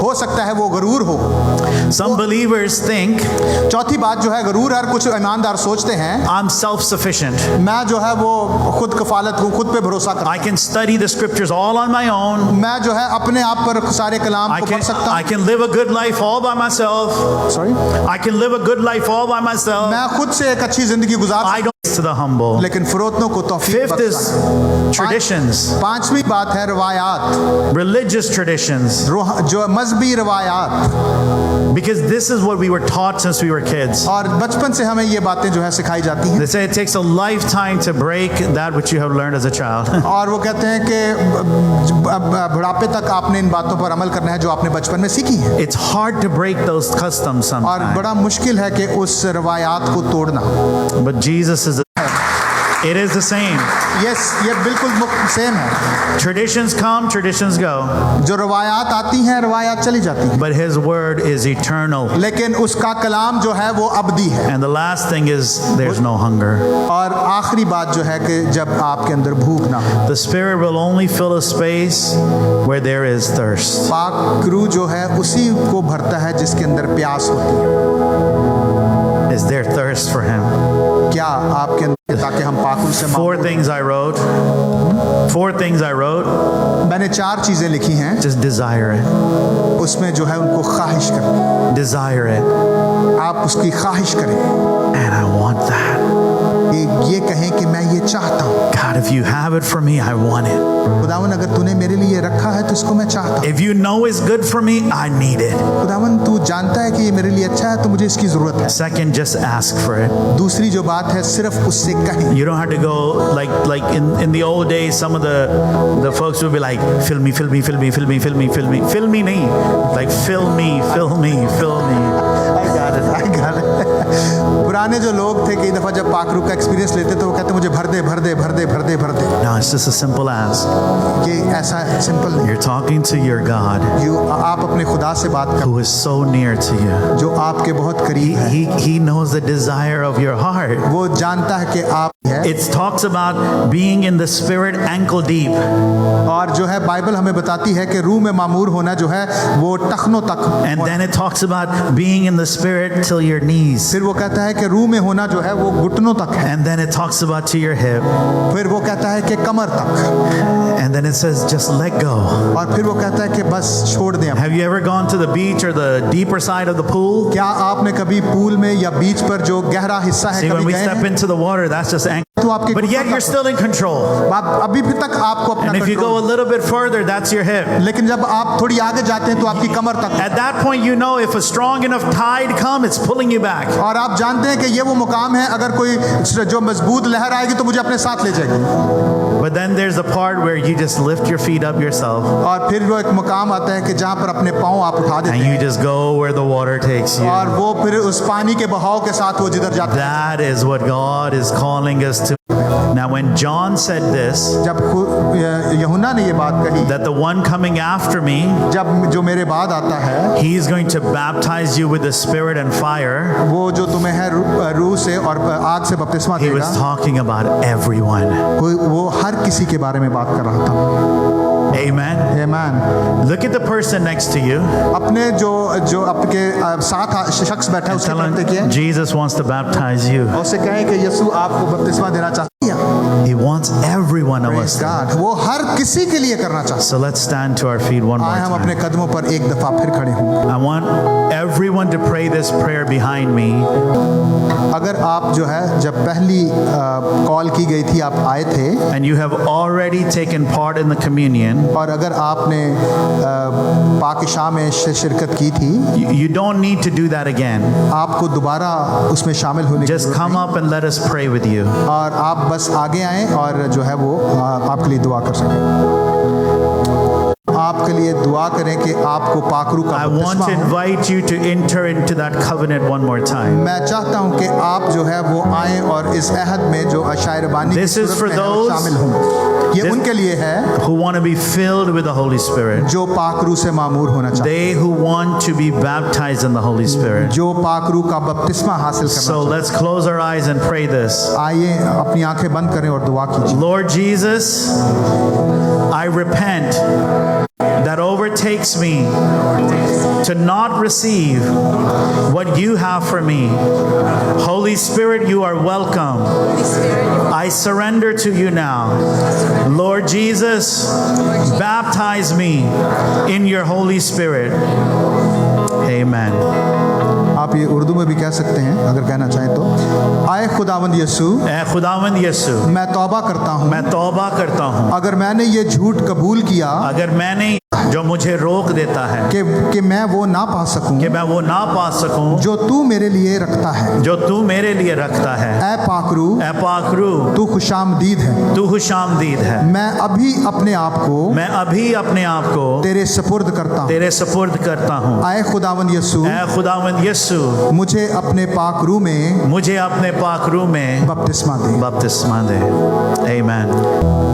हो सकता है वो गरूर हो। Some believers think चौथी बात जो है गरूर, हर कुछ ईमानदार सोचते हैं I'm self-sufficient. मैं जो है वो खुद कफालत हूँ, खुद पे भरोसा करता I can study the scriptures all on my own. हूँ, मैं जो है अपने आप पर सारे कलाम को पढ़ सकता I can live a good life all by myself. हूँ। Sorry, I can live a good life all by myself. मैं खुद से एक अच्छी जिंदगी गुजार I don't to the humble. लेकिन फरोतनों को तौफीक Fifth is बख्शता है। traditions, पांचवी बात है रवायात, religious traditions. जो मजहबी रवायात, Because this is what we were taught since we were kids. और बचपन से हमें ये बातें जो है सिखाई जाती हैं। They say it takes a lifetime to break that which you have learned as a child. और वो कहते हैं कि बुढ़ापे तक आपने इन बातों पर अमल करना है जो आपने बचपन में सीखी है, It's hard to break those customs और sometimes. बड़ा मुश्किल है कि उस रवायात को तोड़ना। But Jesus is it is the same. ये बिल्कुल सेम है। Traditions come, traditions go. जो रवायात आती हैं, रवायात चली जाती हैं, But his word is eternal. लेकिन उसका कलाम जो है वो अबदी है। And the last thing is there's no hunger. और आखिरी बात जो है कि जब आपके अंदर भूख ना हो, The Spirit will only fill a space where there is thirst. पाक रूह जो है उसी को भरता है जिसके अंदर प्यास होती है। Is there thirst for him? क्या आपके अंदर, ताकि हम पाक रूह से Four things I wrote. Four things I wrote. मैंने 4 चीजें लिखी हैं, Just desire it. उसमें जो है उनको ख्वाहिश करें, Desire it. आप उसकी ख्वाहिश करें, And I want that. ये कहें कि मैं ये चाहता हूँ। God, if you have it for me, I want it. खुदावन अगर तूने मेरे लिए रखा है तो इसको मैं चाहता हूँ। If you know it's good for me, I need it. खुदावन तू जानता है कि ये मेरे लिए अच्छा है तो मुझे इसकी जरूरत है। Second, just ask for it. दूसरी जो बात है सिर्फ उससे कहें। You don't have to go like in the old days. Some of the folks would be like, fill me, fill me, fill me, fill me, fill me, fill me, fill me. Nahi, like fill me, fill me, fill me. I got it. पुराने जो लोग थे कई दफा जब पाक रूह का एक्सपीरियंस लेते तो वो कहते मुझे भर दे भर दे भर दे भर दे भर दे। No, it's just a simple ask. ये ऐसा सिंपल नहीं। You're talking to your God आप अपने खुदा से बात कर, who is so near to you. जो आपके बहुत करीब है। He knows the desire of your heart. वो जानता है कि आप है। It talks about being in the spirit ankle deep. और जो है बाइबल हमें बताती है कि रूह में मामूर होना जो है वो टखनों तक। And then it talks about being in the spirit till your knees. फिर वो कहता है कि रूह में होना जो है वो घुटनों तक है। And then it talks about to your hip. फिर वो कहता है कि कमर तक। And then it says just let go. और फिर वो कहता है कि बस छोड़ दें। Have you ever gone to the beach or the deeper side of the pool? क्या आपने कभी पूल में या बीच पर जो गहरा हिस्सा है See, when कभी we गए step हैं? into the water, that's just ankle. तो आपके But yet you're still in control. आप अभी भी तक आपको अपना And if you go a control, little bit further, that's your hip. लेकिन जब आप थोड़ी आगे जाते हैं तो आपकी कमर तक। At that point, you know if a strong enough tide comes, it's pulling you back. और आप जानते हैं कि ये वो मुकाम है, अगर कोई जो मजबूत लहर आएगी तो मुझे अपने साथ ले जाएगी। But then there's the part where you just lift your feet up yourself और फिर वो एक मुकाम आता है कि जहाँ पर अपने पाँव आप उठा देते and हैं you just go where the water takes you. और वो फिर उस पानी के बहाव के साथ वो जिधर जाता है। That is what God is calling us to. Now, when John said this, जब यूहन्ना ने ये बात कही, that the one coming after me, जब जो मेरे बाद आता है, he is going to baptize you with the Spirit and fire. वो जो तुम्हें है रूह से और आग से बपतिस्मा He देगा, was talking about everyone. वो हर किसी के बारे में बात कर रहा था। Amen. आमीन। Look at the person next to you. अपने जो आपके साथ शख्स बैठा है उसके Tell बात him देखिए, Jesus wants to baptize you. और उससे कहें कि यीशु आपको बपतिस्मा देना चाहता है। He wants every one of Praise us. God, वो हर किसी के लिए करना चाहता है। So let's stand to our feet one more आए हम अपने time. कदमों पर एक दफा फिर खड़े हों। I want everyone to pray this prayer behind me. अगर आप जो है जब पहली कॉल की गई थी आप आए थे And you have already taken part in the communion. और अगर आपने पाकिशा में शिरकत की थी, You don't need to do that again. आपको दोबारा उसमें शामिल होने की Just जरूरत come up and let us pray with you. नहीं। और आप बस आगे आएं और जो है वो आपके लिए दुआ कर सकें। आपके लिए दुआ करें कि आपको पाकरू का I want बपतिस्मा to हो। invite you to enter into that covenant one more time. मैं चाहता हूं कि आप जो है वो आएं और इस अहद में जो अशायरबानी की This is सूरत for में है, वो those- शामिल हों। ये This- उनके लिए है Who want to be filled with the Holy Spirit. जो पाकरू से मामूर होना चाहते They who want to be baptized in the Holy हैं, Spirit. जो पाकरू का बपतिस्मा हासिल करना So let's close our eyes and pray this. चाहते हैं। आइए अपनी आंखें बंद करें और दुआ कीजिए। Lord Jesus, I repent that overtakes me to not receive what you have for me. Holy Spirit, you are welcome. I surrender to you now. Lord Jesus, baptize me in your Holy Spirit. Amen. आप ये उर्दू में भी कह सकते हैं अगर कहना चाहें तो। आए खुदावंद यीशु, ऐ खुदावंद यीशु, मैं तौबा करता हूँ, मैं तौबा करता हूँ। अगर मैंने ये झूठ कबूल किया अगर मैंने जो मुझे रोक देता है कि मैं वो ना पा सकूं कि मैं वो ना पा सकूं जो तू मेरे लिए रखता है, जो तू मेरे लिए रखता है, ऐ पाकरू ऐ पाखरू, तू खुशामदीद है। तू खुशामदीद है। मैं अभी अपने आप को मैं अभी अपने आप को तेरे सपुर्द करता हूँ। तेरे सपुर्द करता हूँ। आए खुदावंद यीशु, ऐ खुदावंद यीशु, मुझे अपने पाकरू में मुझे अपने पाखरू में बपतिस्मा दे। बपतिस्मा दे। Amen.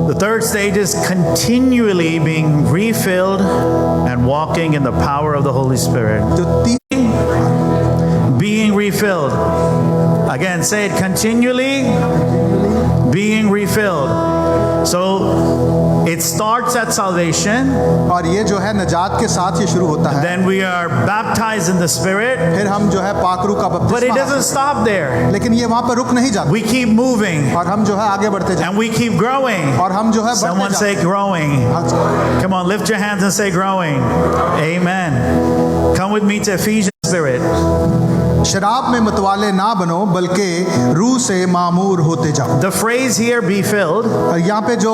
The third stage is continually being refilled and walking in the power of the Holy Spirit. जो Being refilled. Again, say it continually. Being refilled. So it starts at salvation. और ये जो है नजात के साथ ये शुरू होता है। Then we are baptized in the Spirit. फिर हम जो है पाकरू का But it बपतिस्मा, doesn't stop there. लेकिन ये वहाँ पर रुक नहीं जाता We keep moving और हम जो है आगे बढ़ते जाते and we keep growing. और हम जो है Someone बढ़ते say जाते growing. हैं। Come on, lift your hands and say growing. Amen. Come with me to Ephesians Spirit. शराब में मतवाले ना बनो बल्कि रूह से मामूर होते जाओ। The phrase here, be filled, और यहाँ पे जो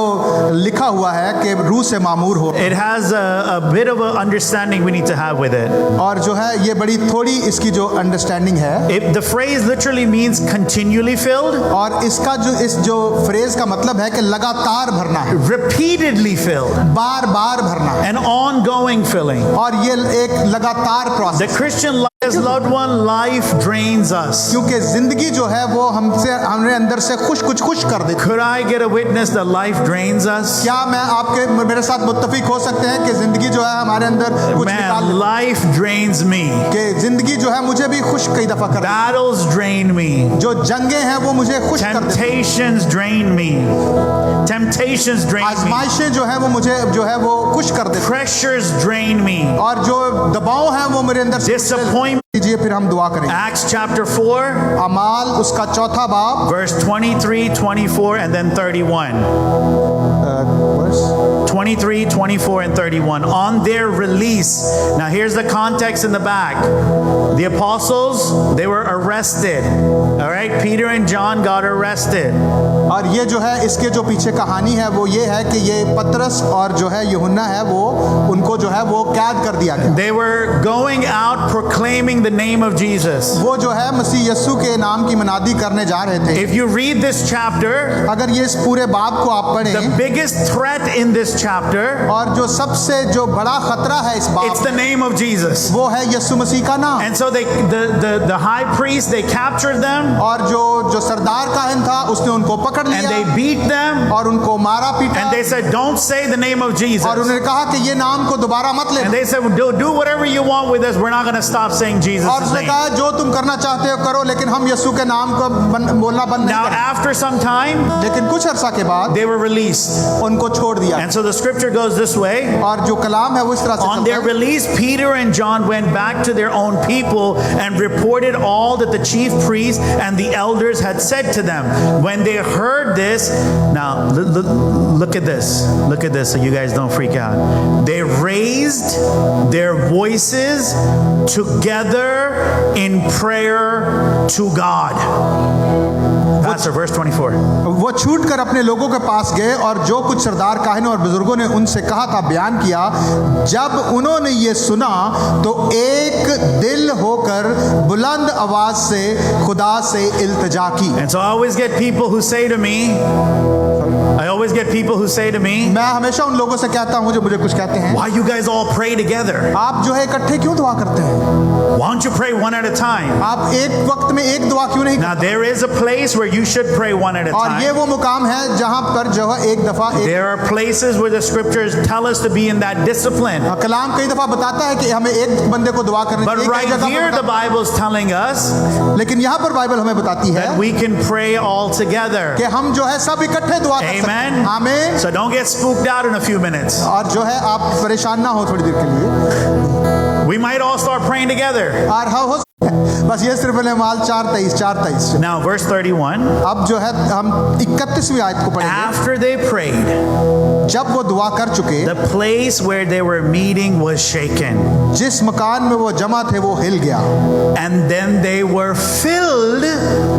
लिखा हुआ है कि रूह से मामूर हो, it has a bit of an understanding we need to have with it. और जो है ये बड़ी थोड़ी इसकी जो अंडरस्टैंडिंग है, The phrase literally means continually filled, और इसका जो इस जो फ्रेज का मतलब है कि लगातार भरना है, repeatedly filled, बार बार भरना है, an ongoing filling. और ये एक लगातार The process. Christian life, as loved one, life drains us. क्योंकि जिंदगी जो है वो हमसे हमारे अंदर से कुछ कर देती है। Could I get a witness that life drains us? क्या मैं आपके मेरे साथ मुत्तफिक हो सकते हैं कि जिंदगी जो है हमारे अंदर कुछ निकाल Man, लेती life drains me. है? कि जिंदगी जो है मुझे भी खुश कई दफा कर देती Battles drain me. है। जो जंगें हैं वो मुझे खुश कर देती हैं। Temptations drain me. Temptations drain me. आजमाइशें जो है वो मुझे जो है वो खुश कर देती Pressures drain me. हैं। और जो दबाव है वो मेरे अंदर से Disappointment. कीजिए, फिर हम दुआ करेंगे। Acts chapter 4, अमाल उसका चौथा बाब verse 23, 24, and then 31. 23, 24, and 31. On their release. Now here's the context in the back. The apostles, they were arrested. All right, Peter and John got arrested. और ये जो है इसके जो पीछे कहानी है वो ये है कि ये पतरस और जो है यूहन्ना है वो उनको जो है वो कैद कर दिया गया। They were going out proclaiming the name of Jesus. वो जो है मसीह यस्सु के नाम की मनादी करने जा रहे थे। If you read this chapter, अगर ये इस पूरे बाब को आप the पढ़ें, biggest threat in this chapter, और जो सबसे जो बड़ा खतरा है इस बाब it's the name of Jesus. वो है यस्सु मसीह का नाम। And so the high priest, they captured them और जो सरदार काहिन था उसने उनको पकड़ and लिया they beat them और उनको मारा पीटा and they said, don't say the name of Jesus. और उन्होंने कहा कि ये नाम को दोबारा मत And लेना। they said, well, do whatever you want with us. We're not going to stop saying Jesus' और उसने name. कहा जो तुम करना चाहते हो करो, लेकिन हम यस्सु के नाम को बोलना बंद नहीं Now, करेंगे। after some time, लेकिन कुछ अरसा के बाद they were released. उनको छोड़ दिया। And so the scripture goes this way. और जो कलाम है वो इस तरह से On चलता their है। release, Peter and John went back to their own people and reported all that the chief priests and the elders had said to them. When they heard this, now look at this. Look at this so you guys don't freak out. They raised their voices together in prayer to God. Pastor, verse 24. वो छूट कर अपने लोगों के पास गए और जो कुछ सरदार काहिनों और बुजुर्गों ने उनसे कहा था बयान किया। जब उन्होंने ये सुना तो एक दिल होकर बुलंद आवाज से खुदा से इल्तिजा की। And so I always get people who say to me, I always get people who say to me, मैं हमेशा उन लोगों से कहता हूँ जो मुझे कुछ कहते हैं, why you guys all pray together? आप जो है इकट्ठे क्यों दुआ करते हैं? Why don't you pray one at a time? आप एक वक्त में एक दुआ क्यों नहीं? Now there is a place where you should pray one at a और ये time. वो मुकाम है जहाँ पर जो है एक दफा एक There are places where the scriptures tell us to be in that discipline. कलाम कई दफा बताता है कि हमें एक बंदे को दुआ करनी But चाहिए, कई right जगह here पर the Bible is telling us लेकिन यहाँ पर बाइबल हमें बताती है that we can pray all together. कि हम जो है सब इकट्ठे दुआ कर सकते हैं। Amen. आमीन। So don't get spooked out in a few minutes. और जो है आप परेशान ना हो थोड़ी देर के लिए, We might all start praying together. और हो बस ये सिर्फ माल 4:23 Now verse 31. अब जो है हम 31वीं आयत को पढ़ेंगे। After they prayed, जब वो दुआ कर चुके, the place where they were meeting was shaken. जिस मकान में वो जमा थे वो हिल गया, And then they were filled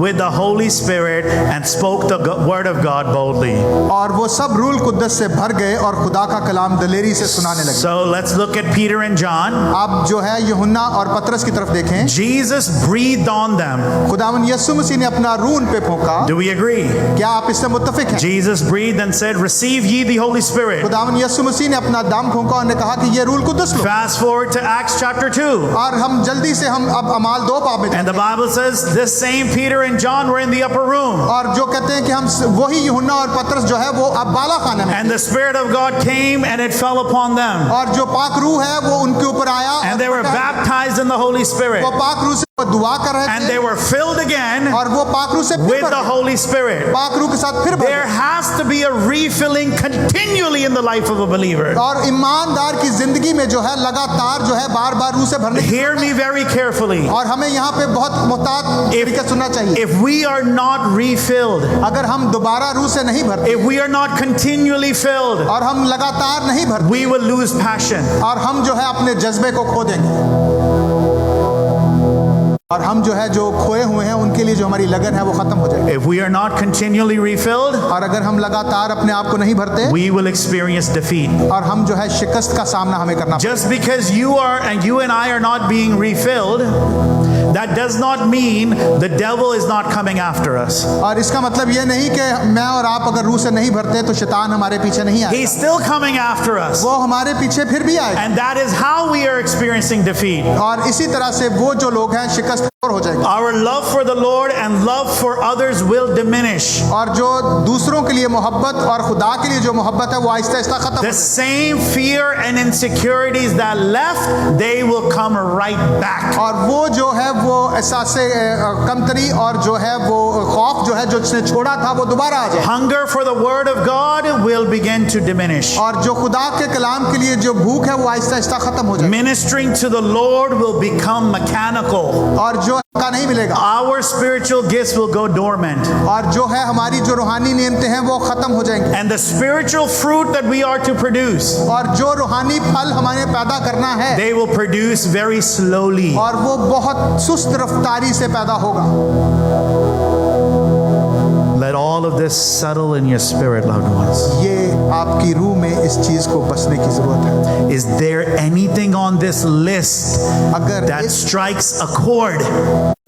with the Holy Spirit and spoke the word of God boldly. और वो सब रूल कुद्दस से भर गए और खुदा का कलाम दलेरी से सुनाने लगे। So let's look at Peter and John. आप जो है यूहन्ना और पतरस की तरफ देखें। Jesus breathed on them. खुदावन यीशु मसीह ने अपना रूह उन पे फूंका। Do we agree? क्या आप इससे मुत्तफिक हैं? Jesus breathed and said, "Receive ye the Holy Spirit." खुदावन यीशु मसीह ने अपना दम फूंका और ने कहा कि ये रूल कुद्दस लो। Fast forward to Acts chapter 2. और हम जल्दी से हम अब अमाल 2 पाप में And the जाते हैं। Bible says this same Peter and John were in the upper room. और जो कहते हैं कि हम वही यूहन्ना और पतरस जो है वो अब बाला खाने में, And the Spirit of God came and it fell upon them. और जो पाक रूह है वो उनके ऊपर आया And they were baptized in the Holy Spirit. वो पाक रूह से वो दुआ कर रहे And थे they were filled again और वो पाक रूह से फिर with भर the गए। Holy Spirit. पाक रूह के साथ फिर भर There गए। has to be a refilling continually in the life of a believer. और ईमानदार की जिंदगी में जो है लगातार जो है बार-बार रूह से भरने की Hear me very carefully. और हमें यहाँ पे बहुत मोहतात तरीके से सुनना चाहिए। If we are not refilled, अगर हम दोबारा रूह से नहीं भरते if we are not continually filled, और हम लगातार नहीं भरते we will lose passion. और हम जो है अपने जज्बे को खो देंगे, और हम जो है जो खोए हुए हैं उनके लिए जो हमारी लगन है वो खत्म हो जाएगी। If we are not continually refilled, और अगर हम लगातार अपने आप को नहीं भरते we will experience defeat. और हम जो है शिकस्त का सामना हमें करना पड़ेगा। Just because you and I are not being refilled, that does not mean the devil is not coming after us. और इसका मतलब ये नहीं कि मैं और आप अगर रूह से नहीं भरते तो शैतान हमारे पीछे नहीं आएगा, He's still coming after us. वो हमारे पीछे फिर भी आएगा। And that is how we are experiencing defeat. और इसी तरह से वो जो लोग हैं शिकस्त हो जाएंगे Our love for the Lord and love for others will diminish. और जो दूसरों के लिए मोहब्बत और खुदा के लिए जो मोहब्बत है वो आहिस्ता आहिस्ता खत्म हो The same fear and insecurities that left, they will come right back. और वो जो है वो एहसास कमतरी और जो है वो खौफ जो है जो जिसने छोड़ा था वो दोबारा आ जाए। Hunger for the word of God will begin to diminish. और जो खुदा के कलाम के लिए जो भूख है वो आहिस्ता आहिस्ता खत्म हो जाए Ministering to the Lord will become mechanical. और जो का नहीं मिलेगा Our spiritual gifts will go dormant. और जो है हमारी जो रूहानी नेमतें हैं वो खत्म हो जाएंगी And the spiritual fruit that we are to produce, और जो रूहानी फल हमारे पैदा करना है they will produce very slowly. और वो बहुत सुस्त रफ्तारी से पैदा होगा। Let all of this settle in your spirit, loved ones. ये आपकी रूह में इस चीज को बसने की जरूरत है। Is there anything on this list अगर that strikes a chord?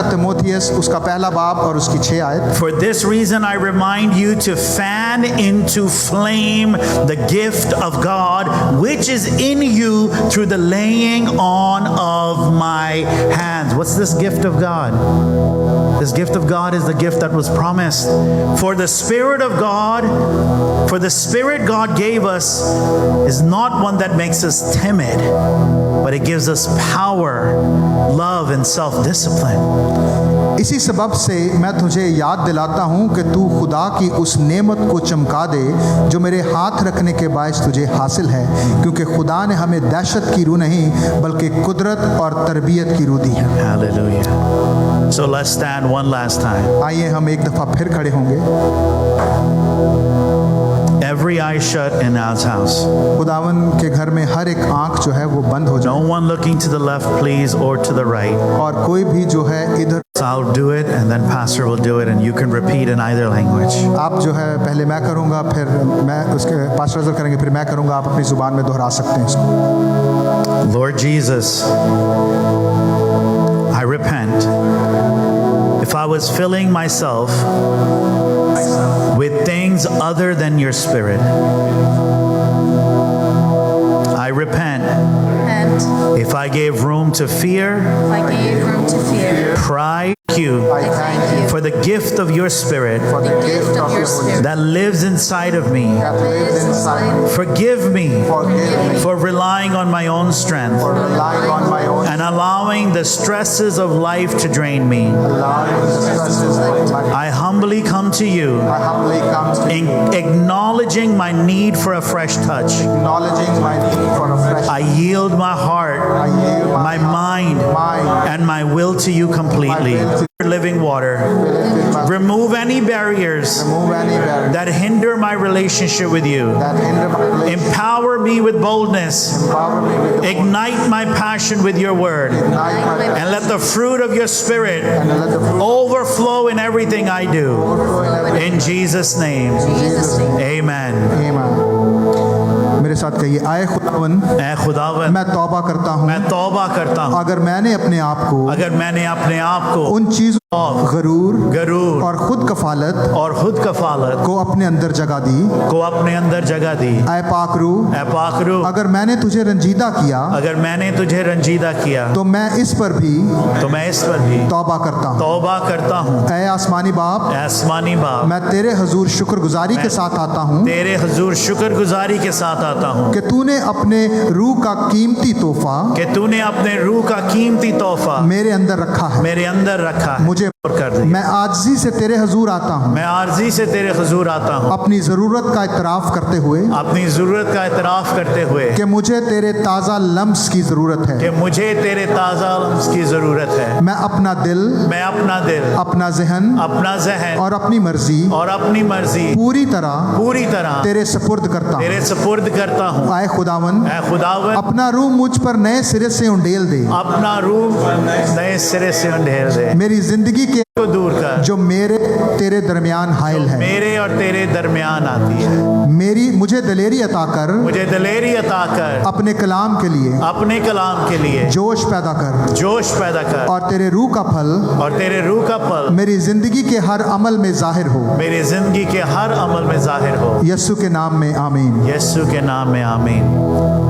Timothy उसका पहला बाब और उसकी 6 आयत। For this reason, I remind you to fan into flame the gift of God, which is in you through the laying on of my hands. What's this gift of God? This gift of God is the gift that was promised. For the Spirit of God, for the Spirit God gave us is not one that makes us timid, but it gives us power, love, and self-discipline. इसी सबब से मैं तुझे याद दिलाता हूँ कि तू खुदा की उस नेमत को चमका दे जो मेरे हाथ रखने के बायस तुझे हासिल है, क्योंकि खुदा ने हमें दहशत की रूह नहीं बल्कि कुदरत और तरबियत की रूह दी है। Hallelujah. So let's stand one last time. आइए हम एक दफ़ा फिर खड़े होंगे। Every eye shut in Al's house. खुदावन के घर में हर एक आँख जो है वो बंद हो No जाए one looking to the left, please, or to the right. और कोई भी जो है इधर So I'll do it, and then Pastor will do it, and you can repeat in either language. आप जो है पहले मैं करूँगा फिर मैं उसके पास्टर अज़र करेंगे फिर मैं करूँगा, आप अपनी ज़ुबान में दोहरा सकते हैं इसको। Lord Jesus, I repent if I was filling myself myself with things other than your spirit. I repent and if I gave room to fear, if I gave room to fear, pride. You I thank you for the gift of your spirit for the gift of your Spirit that lives inside of me. that lives inside me. Forgive me Forgive me for relying on my own strength for relying on my own, and allowing the stresses of life to drain me. allowing the stresses of life. I humbly come to you, I humbly come to you, acknowledging my need for a fresh touch. acknowledging my need for a fresh. I yield my heart, I yield my mind, mind, and my will to you completely. My will to Living water. Remove any barriers remove any barrier that hinder my relationship with you. that hinder my relationship. Empower me with boldness. Empower me with the Ignite my passion with your word. ignite my And let the fruit of your spirit and let the fruit overflow in everything I do. overflow in everything. In Jesus' name. In Jesus' name. Amen. Amen. मेरे साथ कहिए, आए खुदावन ऐ खुदावन मैं तौबा करता हूँ मैं तौबा करता हूँ अगर मैंने अपने आप को अगर मैंने अपने आप को उन चीजों गरूर गरूर और खुद कफालत और खुद कफालत को अपने अंदर जगह दी। को अपने अंदर जगह दी। ऐ पाकरू ऐ पाकरू अगर मैंने तुझे रंजीदा किया अगर मैंने तुझे रंजीदा किया तो मैं इस पर भी तो मैं इस पर भी तौबा करता हूँ। तौबा करता हूँ। ऐ आसमानी बाप आसमानी बाप मैं तेरे हजूर शुक्रगुजारी के साथ आता हूँ तेरे हुजूर शुक्रगुजारी के साथ आता हूँ कि तूने अपने रूह का कीमती तोहफा कि तूने अपने रूह का कीमती तोहफा मेरे अंदर रखा है। मेरे अंदर रखा है मुझे और कर दिया। मैं आजिज़ी से तेरे हजूर आता हूँ मैं आर्जी से तेरे हुजूर आता हूँ अपनी ज़रूरत का इतराफ़ करते हुए अपनी जरूरत का इतराफ करते हुए कि मुझे तेरे ताज़ा लम्स की ज़रूरत है। कि मुझे तेरे ताज़ा लम्स की जरूरत है। मैं अपना दिल, मैं अपना दिल, अपना जहन अपना जहन और अपनी मर्जी और अपनी मर्जी पूरी तरह तेरे सपुर्द करता हूँ। तेरे सुपुर्द करता हूँ। आए खुदावन ऐ खुदावन अपना रूह मुझ पर नए सिरे से उंडेल दे। अपना रूह नए सिरे से अंधेर दे मेरी जिंदगी के को दूर कर जो मेरे तेरे दरमियान हायल है। मेरे और तेरे दरमियान आती है। मुझे दलेरी अता कर मुझे दलेरी अता कर अपने कलाम के लिए अपने कलाम के लिए जोश पैदा कर जोश पैदा कर और तेरे रूह का फल और तेरे रूह का फल मेरी जिंदगी के हर अमल में जाहिर हो। मेरी जिंदगी के हर अमल में जाहिर हो। यस्सु के नाम में आमीन। यीशु के नाम में आमीन।